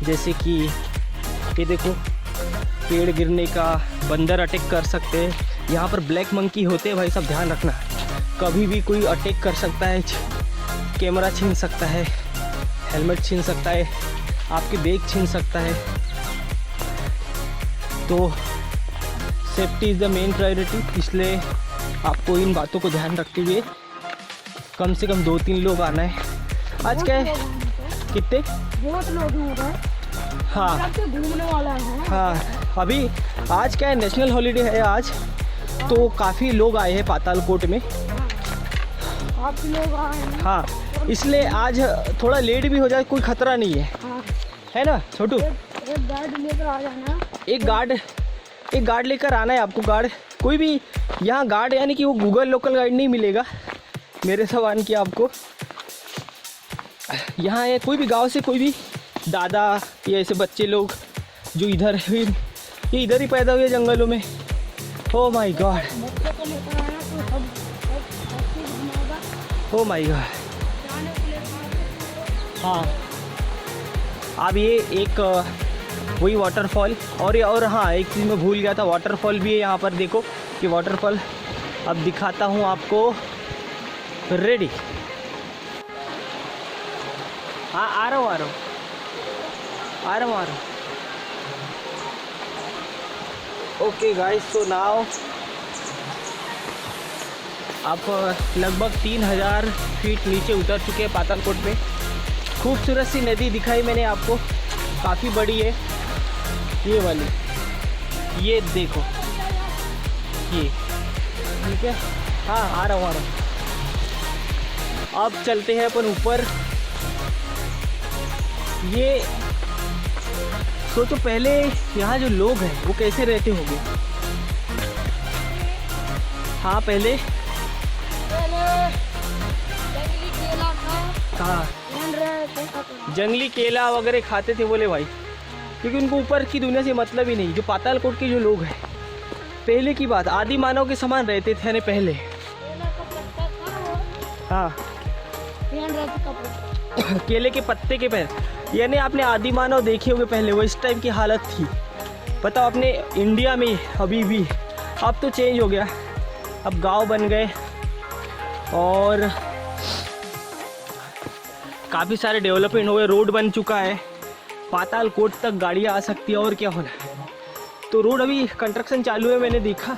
जैसे कि ये देखो, पेड़ गिरने का, बंदर अटैक कर सकते हैं। यहाँ पर ब्लैक मंकी होते हैं भाई साहब, ध्यान रखना। कभी भी कोई अटैक कर सकता है, कैमरा छीन सकता है, हेलमेट छीन सकता है, आपके बैग छीन सकता है। तो safety is the main priority, इसलिए आपको इन बातों को ध्यान रखते हुए कम से कम 2-3 लोग आना है। आज क्या है, कितने बहुत लोग हैं। हाँ घूमने वाला है। हाँ, अभी आज क्या है, नेशनल हॉलीडे है आज, तो काफ़ी लोग आए हैं पातालकोट में। काफ़ी लोग आए हैं। हाँ, इसलिए आज थोड़ा लेट भी हो जाए, कोई खतरा नहीं है। हाँ। है ना छोटू? एक गार्ड लेकर आ जाना। एक गार्ड लेकर आना है आपको। गार्ड कोई भी यहाँ गार्ड, यानी कि वो गूगल लोकल गाइड नहीं मिलेगा मेरे सवाल की आपको। यहाँ है कोई भी गांव से, कोई भी दादा या ऐसे बच्चे लोग जो इधर ये इधर ही पैदा हुए जंगलों में। ओ माय गॉड, बच्चे को लेकर आना तो सब चीज़ घुमाएगा। ओ माय गॉड। जाने को लेकर हाँ, अब ये एक वही वाटरफॉल, और हाँ एक चीज़ मैं भूल गया था, वाटरफॉल भी है यहाँ पर। देखो कि वाटरफॉल अब दिखाता हूँ आपको। रेडी? हाँ, आ रहा हूँ। ओके गाइस, सो नाउ आप लगभग 3000 फीट नीचे उतर चुके हैं पातालकोट में। खूबसूरत सी नदी दिखाई मैंने आपको, काफ़ी बड़ी है ये वाली। ये देखो, ये ठीक है। हाँ, आ रहा हूँ। अब चलते हैं अपन ऊपर। ये सोचो पहले यहाँ जो लोग हैं वो कैसे रहते होंगे। हाँ, पहले जंगली केला हाँ खा रहे थे। जंगली केला वगैरह खाते थे बोले भाई। क्योंकि उनको ऊपर की दुनिया से मतलब ही नहीं। जो पातालकोट के जो लोग हैं, पहले की बात, आदि मानव के समान रहते थे यानी पहले। हाँ, केले के पत्ते के पैर, यानी आपने आदि मानव देखे होंगे पहले, वो इस टाइप की हालत थी। पता अपने इंडिया में अभी भी, अब तो चेंज हो गया, अब गांव बन गए और काफ़ी सारे डेवलपमेंट हो गए, रोड बन चुका है, पातालकोट तक गाड़ियाँ आ सकती है और क्या होना है। तो रोड अभी कंस्ट्रक्शन चालू है, मैंने देखा,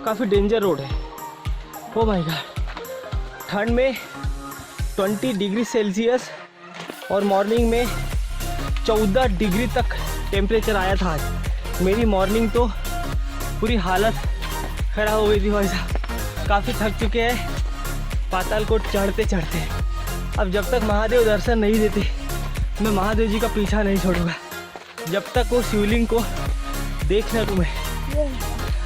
काफ़ी डेंजर रोड है। ओ भाई गॉड, ठंड में 20 डिग्री सेल्सियस और मॉर्निंग में 14 डिग्री तक टेम्परेचर आया था आज। मेरी मॉर्निंग तो पूरी हालत खराब हो गई थी भाई साहब, काफ़ी थक चुके हैं पातालकोट चढ़ते चढ़ते। अब जब तक महादेव दर्शन नहीं देते, मैं महादेव जी का पीछा नहीं छोड़ूंगा, जब तक वो शिवलिंग को देखना। तुम्हें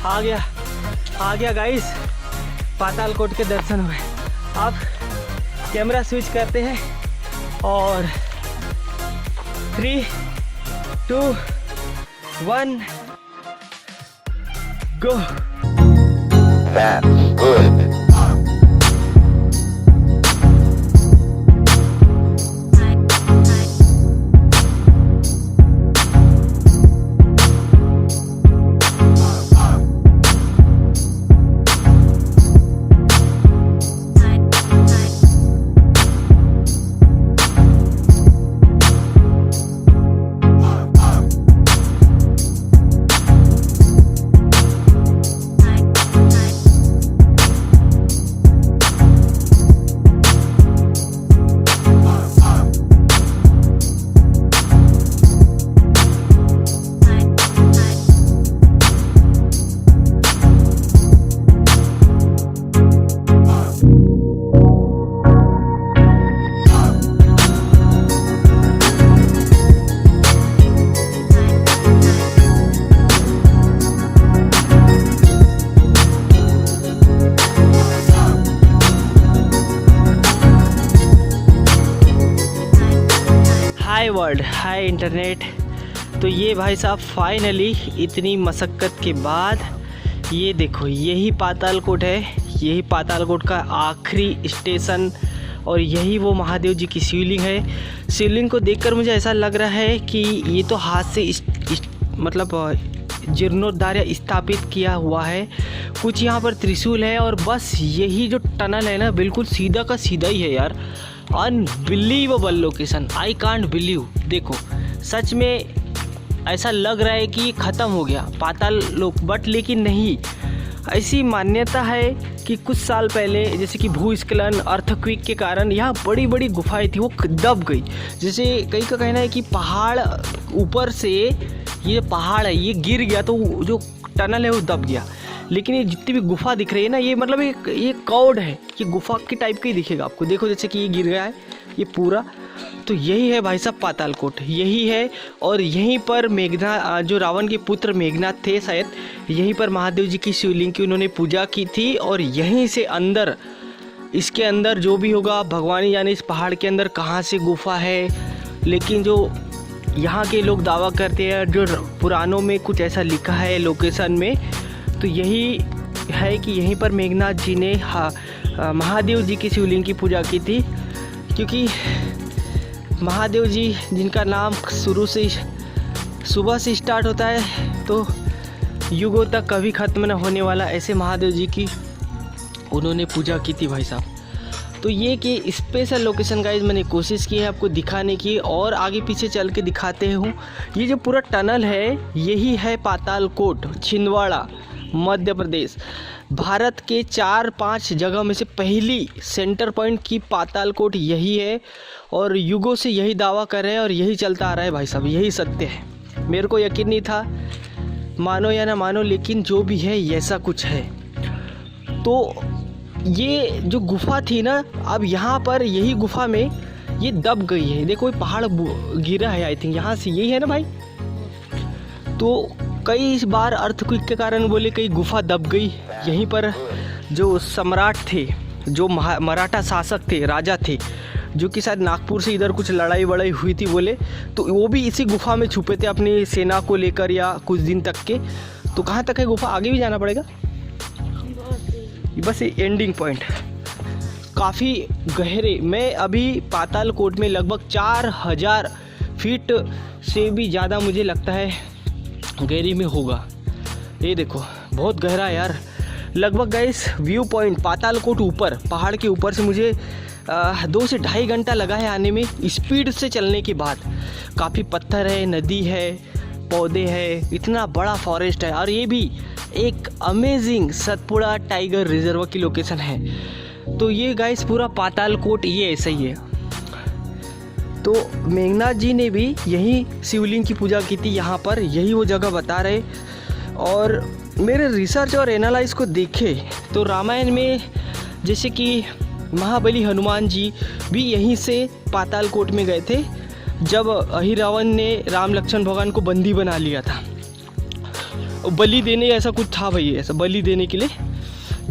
आ गया गाइस, पातालकोट के दर्शन हुए। अब कैमरा स्विच करते हैं और 3, 2, 1 गो। That's good. Hi world, hi internet. तो ये भाई साहब फाइनली इतनी मशक्क़त के बाद ये देखो, यही पातालकोट है, यही पातालकोट का आखिरी स्टेशन और यही वो महादेव जी की शिवलिंग है। शिवलिंग को देखकर मुझे ऐसा लग रहा है कि ये तो हाथ से मतलब जीर्णोद्धार या स्थापित किया हुआ है। कुछ यहाँ पर त्रिशूल है और बस यही जो टनल है ना, बिल्कुल सीधा का सीधा ही है यार। Unbelievable location, I can't believe. देखो सच में ऐसा लग रहा है कि ये ख़त्म हो गया पाताल लोक, बट लेकिन नहीं। ऐसी मान्यता है कि कुछ साल पहले जैसे कि भूस्खलन, अर्थक्वेक के कारण यहाँ बड़ी बड़ी गुफाएं थी, वो दब गई। जैसे कई का कहना है कि पहाड़ ऊपर से, ये पहाड़ है ये गिर गया तो जो टनल है वो दब गया। लेकिन ये जितनी भी गुफा दिख रही है ना, ये मतलब ये कॉड है, ये गुफा की टाइप का ही दिखेगा आपको। देखो जैसे कि ये गिर गया है ये पूरा, तो यही है भाई साहब पातालकोट, यही है। और यहीं पर मेघनाथ, जो रावण के पुत्र मेघनाथ थे शायद, यहीं पर महादेव जी की शिवलिंग की उन्होंने पूजा की थी। और यहीं से अंदर, इसके अंदर जो भी होगा भगवान ही जाने, इस पहाड़ के अंदर कहाँ से गुफा है। लेकिन जो यहाँ के लोग दावा करते हैं, जो पुराणों में कुछ ऐसा लिखा है लोकेशन में, तो यही है कि यहीं पर मेघनाथ जी ने महादेव जी की शिवलिंग की पूजा की थी। क्योंकि महादेव जी जिनका नाम शुरू से सुबह से स्टार्ट होता है तो युगों तक कभी ख़त्म न होने वाला, ऐसे महादेव जी की उन्होंने पूजा की थी भाई साहब। तो ये कि स्पेशल लोकेशन गाइस मैंने कोशिश की है आपको दिखाने की, और आगे पीछे चल के दिखाते हूँ। ये जो पूरा टनल है यही है पातालकोट, छिंदवाड़ा, मध्य प्रदेश। भारत के 4-5 जगह में से पहली सेंटर पॉइंट की पातालकोट यही है, और युगों से यही दावा कर रहे हैं और यही चलता आ रहा है भाई साहब, यही सत्य है। मेरे को यकीन नहीं था, मानो या ना मानो, लेकिन जो भी है ऐसा कुछ है। तो ये जो गुफा थी ना, अब यहाँ पर यही गुफा में ये दब गई है। देखो ये पहाड़ गिरा है, आई थिंक यहाँ से, यही है ना भाई। तो कई बार अर्थक्वेक के कारण बोले कई गुफा दब गई। यहीं पर जो सम्राट थे, जो मराठा शासक थे, राजा थे, जो कि शायद नागपुर से इधर कुछ लड़ाई वड़ाई हुई थी बोले, तो वो भी इसी गुफा में छुपे थे अपनी सेना को लेकर या कुछ दिन तक के। तो कहाँ तक है गुफा, आगे भी जाना पड़ेगा? बस ये एंडिंग पॉइंट काफ़ी गहरे। मैं अभी पाताल कोट में लगभग 4000 फीट से भी ज़्यादा मुझे लगता है गहरी में होगा। ये देखो बहुत गहरा है यार। लगभग गाइस व्यू पॉइंट पाताल कोट ऊपर पहाड़ के ऊपर से मुझे 2 से ढाई घंटा लगा है आने में, स्पीड से चलने के बाद। काफ़ी पत्थर है, नदी है, पौधे हैं, इतना बड़ा फॉरेस्ट है। और ये भी एक अमेजिंग सतपुड़ा टाइगर रिजर्व की लोकेशन है। तो ये गाइस पूरा पाताल कोट ये ऐसा ही है। तो मेघनाथ जी ने भी यही शिवलिंग की पूजा की थी यहाँ पर, यही वो जगह बता रहे। और मेरे रिसर्च और एनालाइज को देखे तो रामायण में जैसे कि महाबली हनुमान जी भी यहीं से पाताल कोट में गए थे जब अहिरावण ने राम लक्ष्मण भगवान को बंदी बना लिया था, बलि देने ऐसा कुछ था भाई, ऐसा बलि देने के लिए।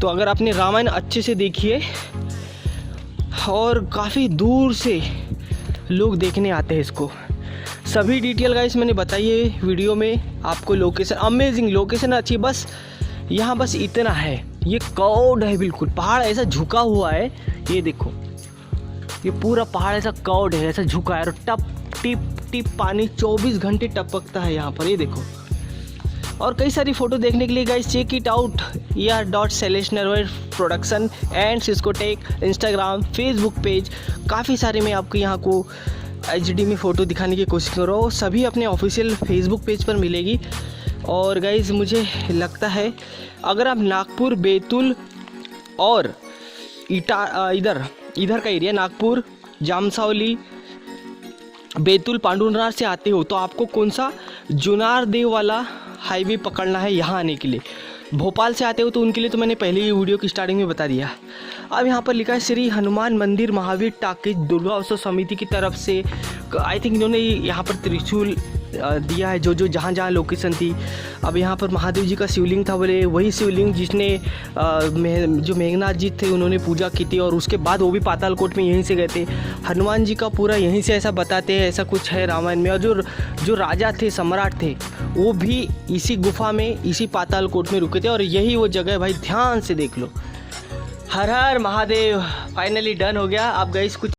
तो अगर आपने रामायण अच्छे से देखिए, और काफ़ी दूर से लोग देखने आते हैं इसको। सभी डिटेल गाइस मैंने बताई है वीडियो में आपको। लोकेशन अमेजिंग, लोकेशन अच्छी, बस यहाँ बस इतना है, ये कर्व्ड है बिल्कुल, पहाड़ ऐसा झुका हुआ है। ये देखो ये पूरा पहाड़ ऐसा कर्व्ड है, ऐसा झुका है, और टप टिप टिप पानी 24 घंटे टपकता है यहाँ पर। ये देखो। और कई सारी फ़ोटो देखने के लिए guys check it out ER.SelesNarwar production and Ciscotech Instagram Facebook page. काफ़ी सारे मैं आपको यहाँ को HD में फ़ोटो दिखाने की कोशिश कर रहा हूँ, सभी अपने ऑफिशियल फेसबुक पेज पर मिलेगी। और गाइस मुझे लगता है अगर आप नागपुर, बैतूल और इधर का एरिया, नागपुर, जामसावली, बैतूल, पांडुनाथ से आते हो तो आपको कौन सा जुनारदेव वाला हाईवे पकड़ना है यहाँ आने के लिए। भोपाल से आते हो तो उनके लिए तो मैंने पहले ही वीडियो की स्टार्टिंग में बता दिया। अब यहाँ पर लिखा है श्री हनुमान मंदिर महावीर टाकिज दुर्गा उत्सव समिति की तरफ से। आई थिंक इन्होंने यहाँ पर त्रिशूल दिया है, जो जहाँ जहाँ लोकेशन थी। अब यहाँ पर महादेव जी का शिवलिंग था बोले, वही शिवलिंग जिसने जो मेघनाथ जी थे उन्होंने पूजा की थी, और उसके बाद वो भी पाताल कोट में यहीं से गए थे। हनुमान जी का पूरा यहीं से ऐसा बताते हैं, ऐसा कुछ है रामायण में। और जो राजा थे, सम्राट थे, वो भी इसी गुफा में, इसी पाताल कोट में रुके थे। और यही वो जगह है भाई, ध्यान से देख लो। हर हर महादेव। फाइनली डन हो गया। आप गाइस कुछ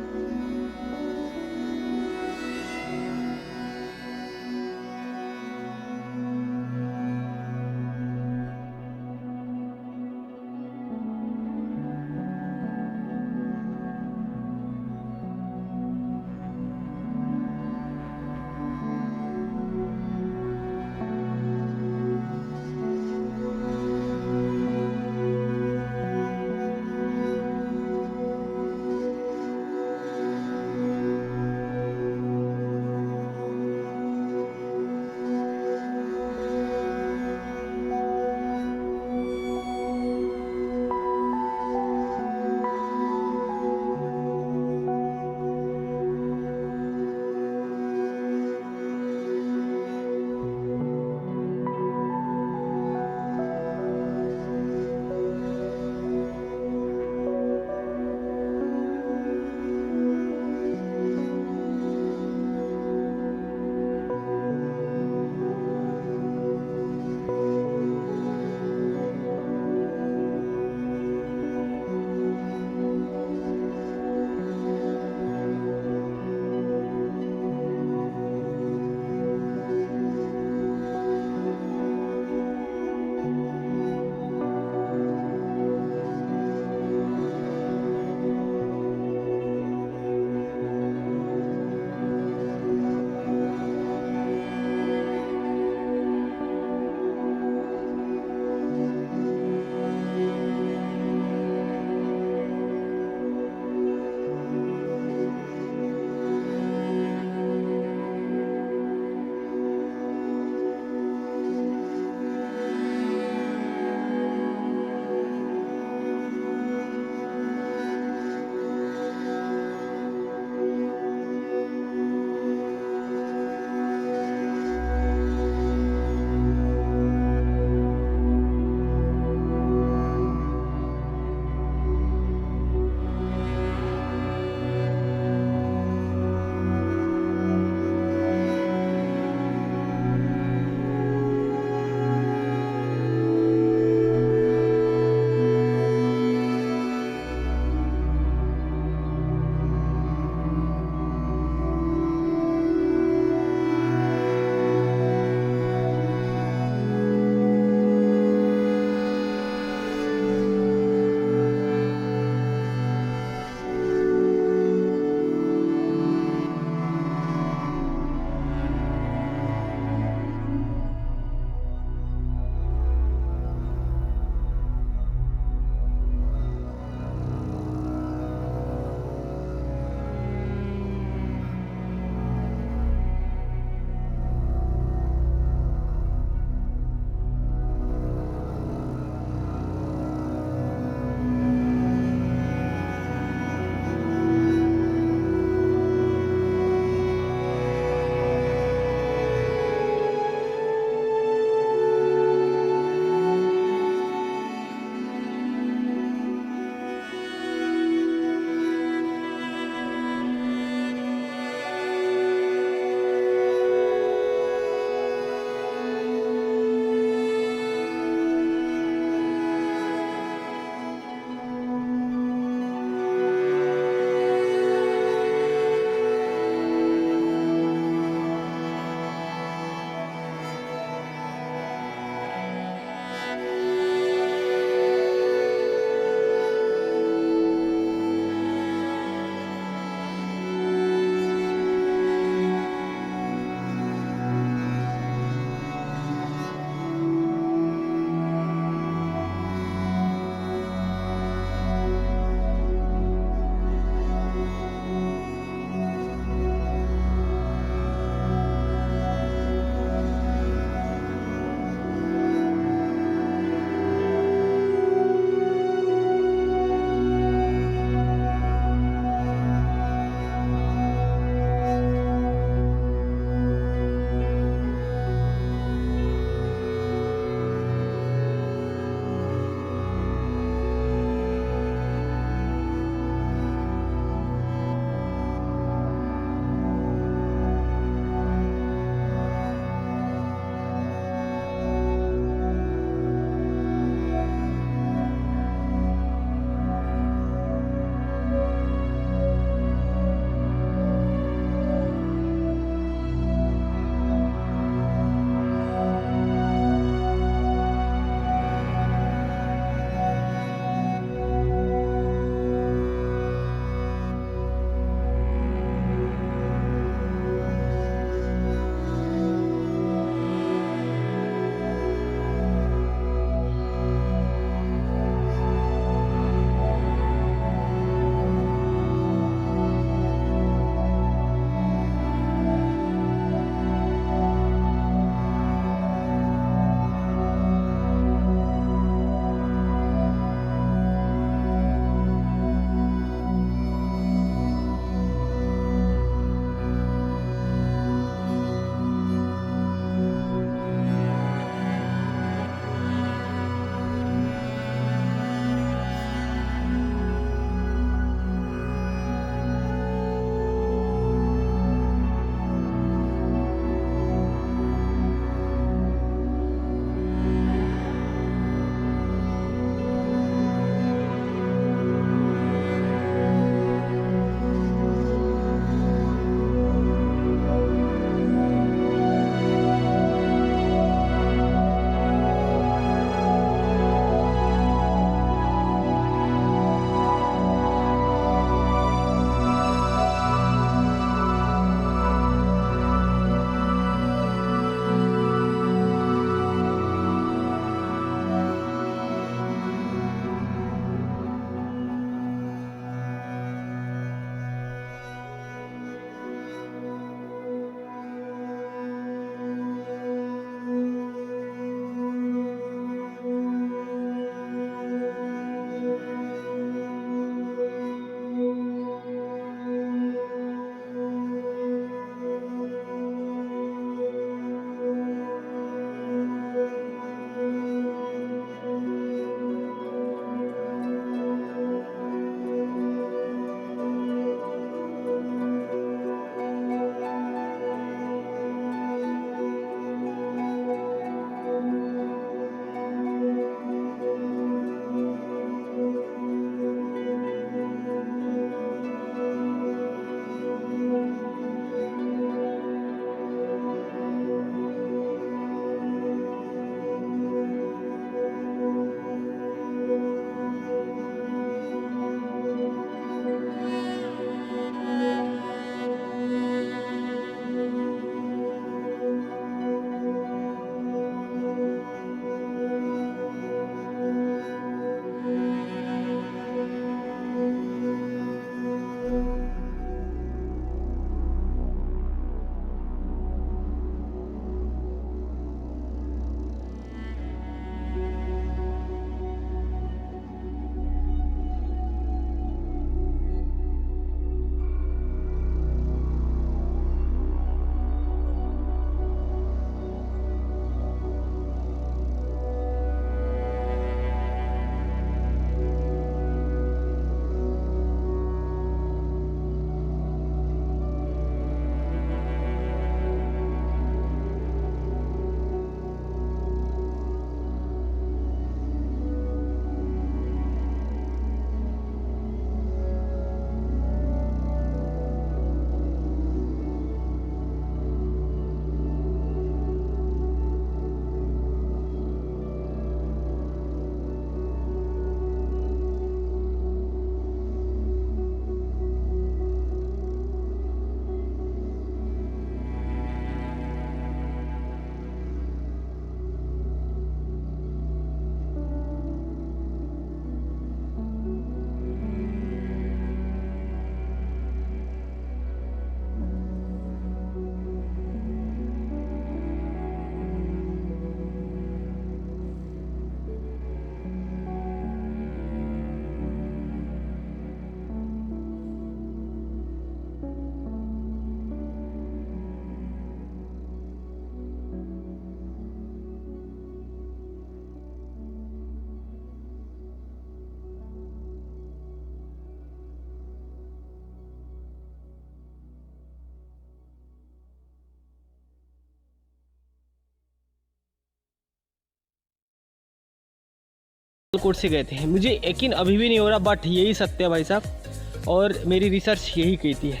कोट से गए थे। मुझे यकीन अभी भी नहीं हो रहा, बट यही सत्य है भाई साहब, और मेरी रिसर्च यही कहती है।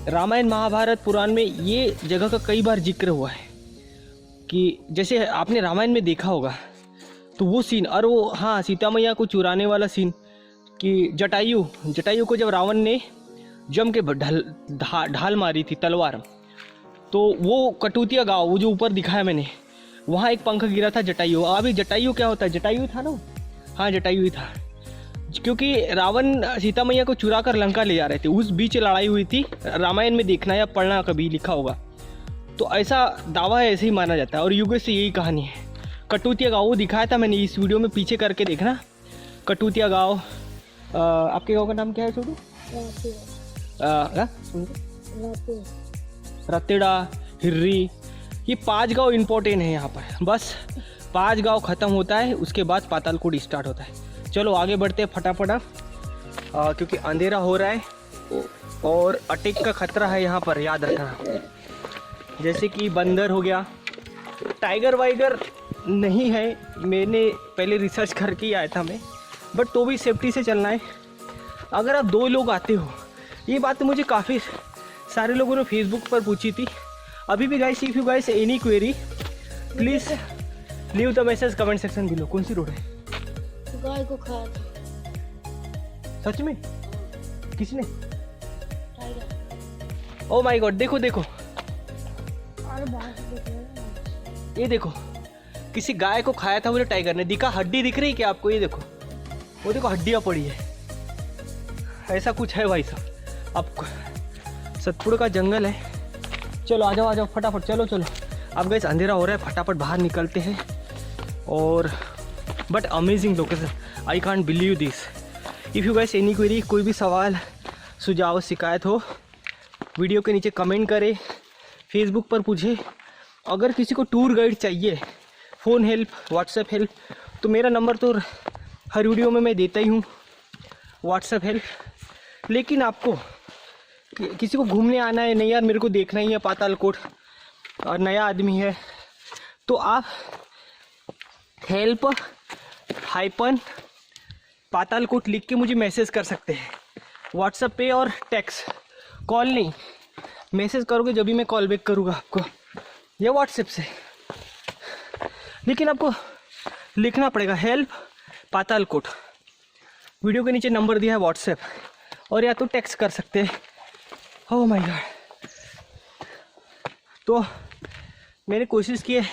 रामायण महाभारत पुराण में ये जगह का कई बार जिक्र हुआ है कि जैसे आपने रामायण में देखा होगा तो वो सीन, और वो हाँ सीता मैया को चुराने वाला सीन कि जटायु को जब रावण ने जम के ढाल मारी थी तलवार, तो वो कटुतिया गाँव, वो जो ऊपर दिखाया मैंने, वहाँ एक पंख गिरा था जटायु। अभी जटायु क्या होता है, जटायु था ना, हाँ जटायु ही था, क्योंकि रावण सीता मैया को चुरा कर लंका ले जा रहे थे, उस बीच लड़ाई हुई थी। रामायण में देखना या पढ़ना कभी लिखा होगा, तो ऐसा दावा है, ऐसे ही माना जाता है, और युग से यही कहानी है। कटुतिया गाँव दिखाया था मैंने इस वीडियो में, पीछे करके देखना। कटुतिया गाँव, आपके गाँव का नाम क्या है छोटू? रतेड़ा, हिर्री, ये 5 गांव इम्पोर्टेंट है यहाँ पर। बस 5 गांव ख़त्म होता है, उसके बाद पातालकोट स्टार्ट होता है। चलो आगे बढ़ते हैं फटाफट, क्योंकि अंधेरा हो रहा है और अटैक का खतरा है यहाँ पर, याद रखना। जैसे कि बंदर हो गया, टाइगर वाइगर नहीं है, मैंने पहले रिसर्च करके ही आया था मैं, बट तो भी सेफ्टी से चलना है। अगर आप 2 लोग आते हो, ये बात तो मुझे काफ़ी सारे लोगों ने फेसबुक पर पूछी थी। अभी भी guys, if you guys any query please leave the message comment section below. कौन सी रोड है? गाय को खाया था। सच में? किसने? टाइगर। ओ माय गॉड, देखो देखो, अरे बात देखो, ये देखो, किसी गाय को खाया था मुझे टाइगर ने। दिखा, हड्डी दिख रही है क्या आपको? ये देखो, वो देखो हड्डियाँ पड़ी है, ऐसा कुछ है भाई साहब। अब सतपुड़ का जंगल है। चलो आ जाओ फटाफट, चलो। अब गाइस अंधेरा हो रहा है, फटाफट बाहर निकलते हैं। और but amazing location, I can't believe this. If you guys any query, कोई भी सवाल सुझाव शिकायत हो, वीडियो के नीचे कमेंट करें, फेसबुक पर पूछे। अगर किसी को टूर गाइड चाहिए, फ़ोन हेल्प, व्हाट्सएप हेल्प, तो मेरा नंबर तो हर वीडियो में मैं देता ही हूँ, व्हाट्सएप हेल्प। लेकिन आपको किसी को घूमने आना है, नहीं यार मेरे को देखना ही है पातालकोट, और नया आदमी है, तो आप हेल्प हाइपन पातालकोट लिख के मुझे मैसेज कर सकते हैं व्हाट्सएप पे, और टेक्स्ट, कॉल नहीं, मैसेज करोगे जब भी मैं कॉल बैक करूँगा आपको, या व्हाट्सएप से। लेकिन आपको लिखना पड़ेगा हेल्प पातालकोट। वीडियो के नीचे नंबर दिया है व्हाट्सएप, और या तो टेक्स्ट कर सकते हैं। ओह माय गॉड, तो मैंने कोशिश की है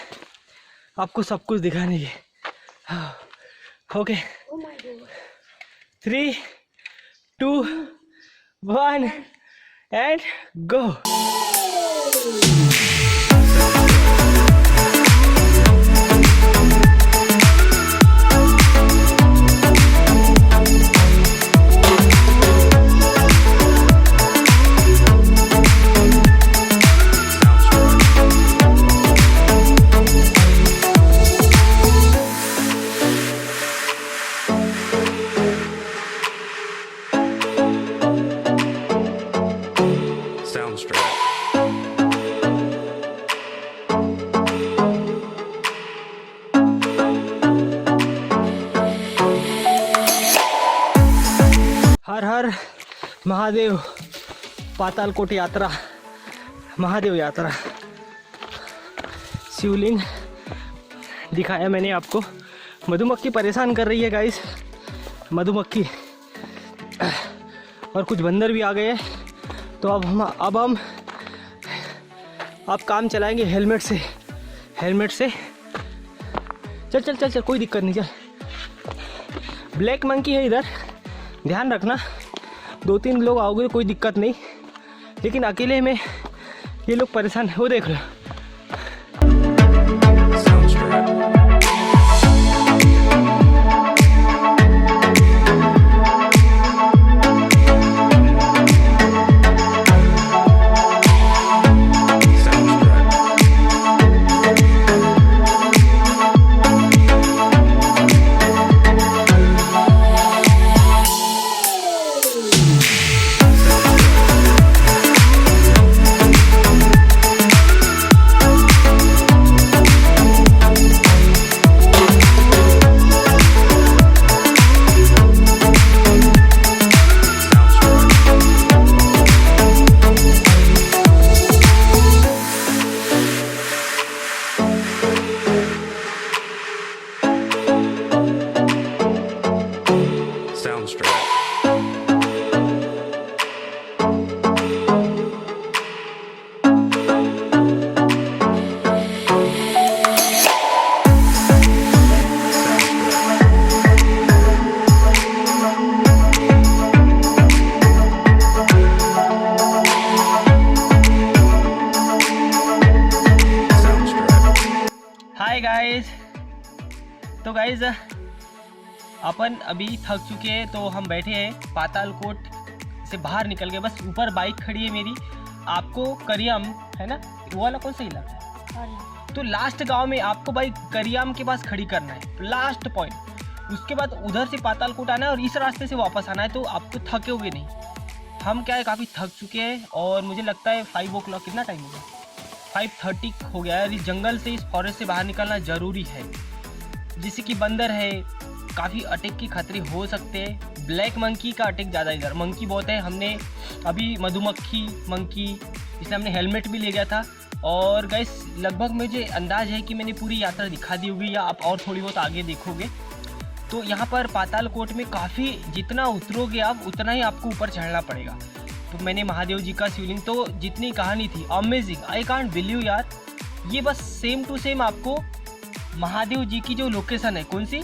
आपको सब कुछ दिखाने की। Okay, 3, 2, 1 and go. हर हर महादेव, पातालकोट यात्रा, महादेव यात्रा। शिवलिंग दिखाया मैंने आपको। मधुमक्खी परेशान कर रही है गाइस, मधुमक्खी, और कुछ बंदर भी आ गए हैं। तो अब हम काम चलाएंगे हेलमेट से। चल, कोई दिक्कत नहीं, चल। ब्लैक मंकी है इधर, ध्यान रखना। 2-3 लोग आओगे तो कोई दिक्कत नहीं, लेकिन अकेले में ये लोग परेशान है, वो देख लो। तो गाइज अपन अभी थक चुके हैं, तो हम बैठे हैं पातालकोट से बाहर निकल के। बस ऊपर बाइक खड़ी है मेरी। आपको करियाम है ना, वो वाला कौन सा इलाका है, तो लास्ट गांव में आपको बाइक करियाम के पास खड़ी करना है, लास्ट पॉइंट। उसके बाद उधर से पातालकोट आना है और इस रास्ते से वापस आना है, तो आपको थकोगे नहीं। हम क्या है काफ़ी थक चुके हैं और मुझे लगता है 5 o'clock, कितना टाइम हो गया, 5:30 हो गया है। इस जंगल से, इस फॉरेस्ट से बाहर निकलना ज़रूरी है। जैसे कि बंदर है, काफ़ी अटैक की खतरे हो सकते हैं। ब्लैक मंकी का अटैक ज़्यादा इधर, मंकी बहुत है। हमने अभी मधुमक्खी मंकी, इसलिए हमने हेलमेट भी ले गया था। और गाइस लगभग मुझे अंदाज़ है कि मैंने पूरी यात्रा दिखा दी होगी, या आप और थोड़ी बहुत आगे देखोगे। तो यहाँ पर पातालकोट में काफ़ी, जितना उतरोगे आप उतना ही आपको ऊपर चढ़ना पड़ेगा। तो मैंने महादेव जी का शिवलिंग, तो जितनी कहानी थी अमेजिंग, आई कांट बिलीव यार। ये बस सेम टू सेम आपको महादेव जी की जो लोकेशन है, कौन सी,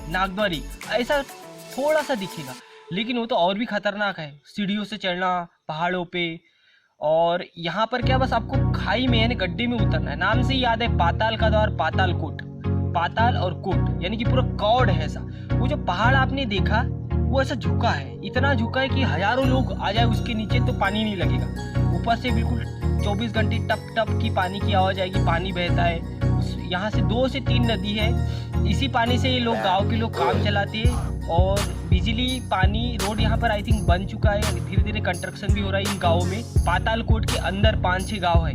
नागद्वारी, ऐसा थोड़ा सा दिखेगा, लेकिन वो तो और भी खतरनाक है। सीढ़ियों से चढ़ना पहाड़ों पे, और यहाँ पर क्या बस आपको खाई में यानी गड्ढे में उतरना है। नाम से ही याद है, पाताल का द्वार पातालकोट, पाताल और कोट यानी कि पूरा कौड़ है ऐसा। वो जो पहाड़ आपने देखा वो ऐसा झुका है, इतना झुका है कि हजारों लोग आ जाए उसके नीचे तो पानी नहीं लगेगा। ऊपर से बिल्कुल 24 घंटे टप टप की पानी की आवाज़ आएगी, पानी बहता है। यहाँ से 2 से 3 नदी है, इसी पानी से ये लोग, गांव के लोग काम चलाते हैं। और बिजली, पानी, रोड यहाँ पर आई थिंक बन चुका है, धीरे धीरे कंस्ट्रक्शन भी हो रहा है इन गाँवों में। पातालकोट के अंदर 5-6 गाँव है,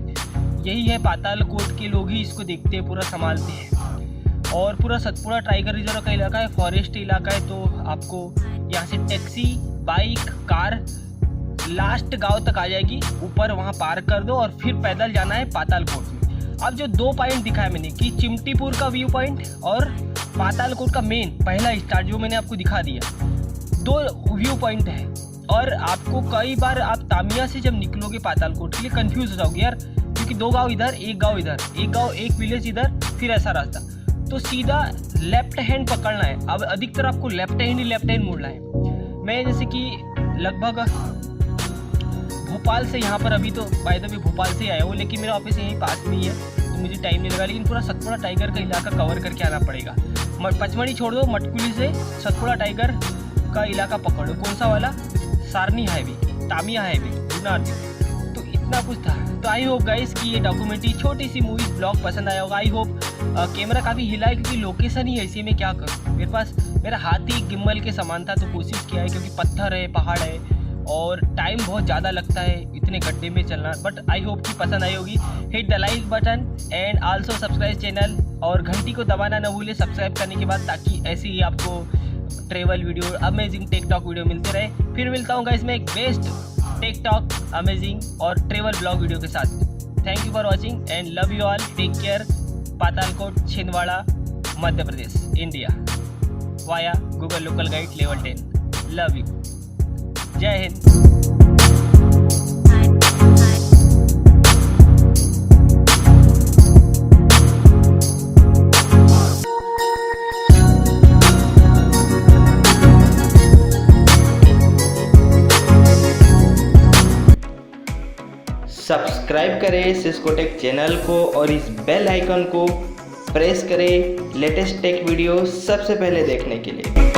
यही है पातालकोट के लोग ही इसको देखते हैं, पूरा संभालते हैं। और पूरा सतपुड़ा टाइगर रिजर्व का इलाका है, फॉरेस्ट इलाका है। तो आपको यहाँ से टैक्सी, बाइक, कार लास्ट गांव तक आ जाएगी, ऊपर वहाँ पार्क कर दो और फिर पैदल जाना है पातालकोट में। अब जो 2 पॉइंट दिखाया मैंने कि चिमटीपुर का व्यू पॉइंट और पातालकोट का मेन पहला स्टार्ट, जो मैंने आपको दिखा दिया, 2 व्यू पॉइंट है। और आपको कई बार आप तामिया से जब निकलोगे पातालकोट के लिए कंफ्यूज हो जाओगे यार, क्योंकि 2 गाँव इधर, 1 गाँव इधर, 1 गाँव, 1 विलेज इधर, फिर ऐसा रास्ता। तो सीधा लेफ्ट हैंड पकड़ना है। अब अधिकतर आपको लेफ्ट हैंड मुड़ना है। मैं जैसे कि लगभग भोपाल से यहाँ पर, अभी तो बाय द वे भोपाल से आया हूँ, लेकिन मेरा ऑफिस यहीं पास में ही है, तो मुझे टाइम नहीं लगा। लेकिन पूरा सतपुड़ा टाइगर का इलाका कवर करके आना पड़ेगा। पचमढ़ी छोड़ दो, मटकुली से सतपुड़ा टाइगर का इलाका पकड़ो। कौन सा वाला, सारनी हाईवे, तामिया हाईवे, तो इतना कुछ था। तो आई होप गाइस कि ये डॉक्यूमेंट्री, छोटी सी मूवी ब्लॉग पसंद आया होगा। आई होप कैमरा काफ़ी हिला है क्योंकि लोकेशन ही ऐसी, में क्या करूँ, मेरे पास मेरा हाथ ही गिम्बल के समान था, तो कोशिश किया है, क्योंकि पत्थर है, पहाड़ है और टाइम बहुत ज़्यादा लगता है इतने गड्ढे में चलना। बट आई होप कि पसंद आई होगी। Hit the like button and also subscribe channel, और घंटी को दबाना न भूले सब्सक्राइब करने के बाद, ताकि ऐसे ही आपको travel video, amazing TechTalk video मिलते रहे। फिर मिलता हूँ गाइस मैं एक बेस्ट टेकटॉक, अमेजिंग और ट्रेवल ब्लॉग वीडियो के साथ। Thank you for watching and love you all. Take care. Patalkot, Chhindwara, Madhya Pradesh, India, via Google local guide level 10। Love you. Jai Hind. Subscribe करें सिस्कोटेक चैनल को और इस बेल आइकन को प्रेस करें लेटेस्ट टेक वीडियो सबसे पहले देखने के लिए।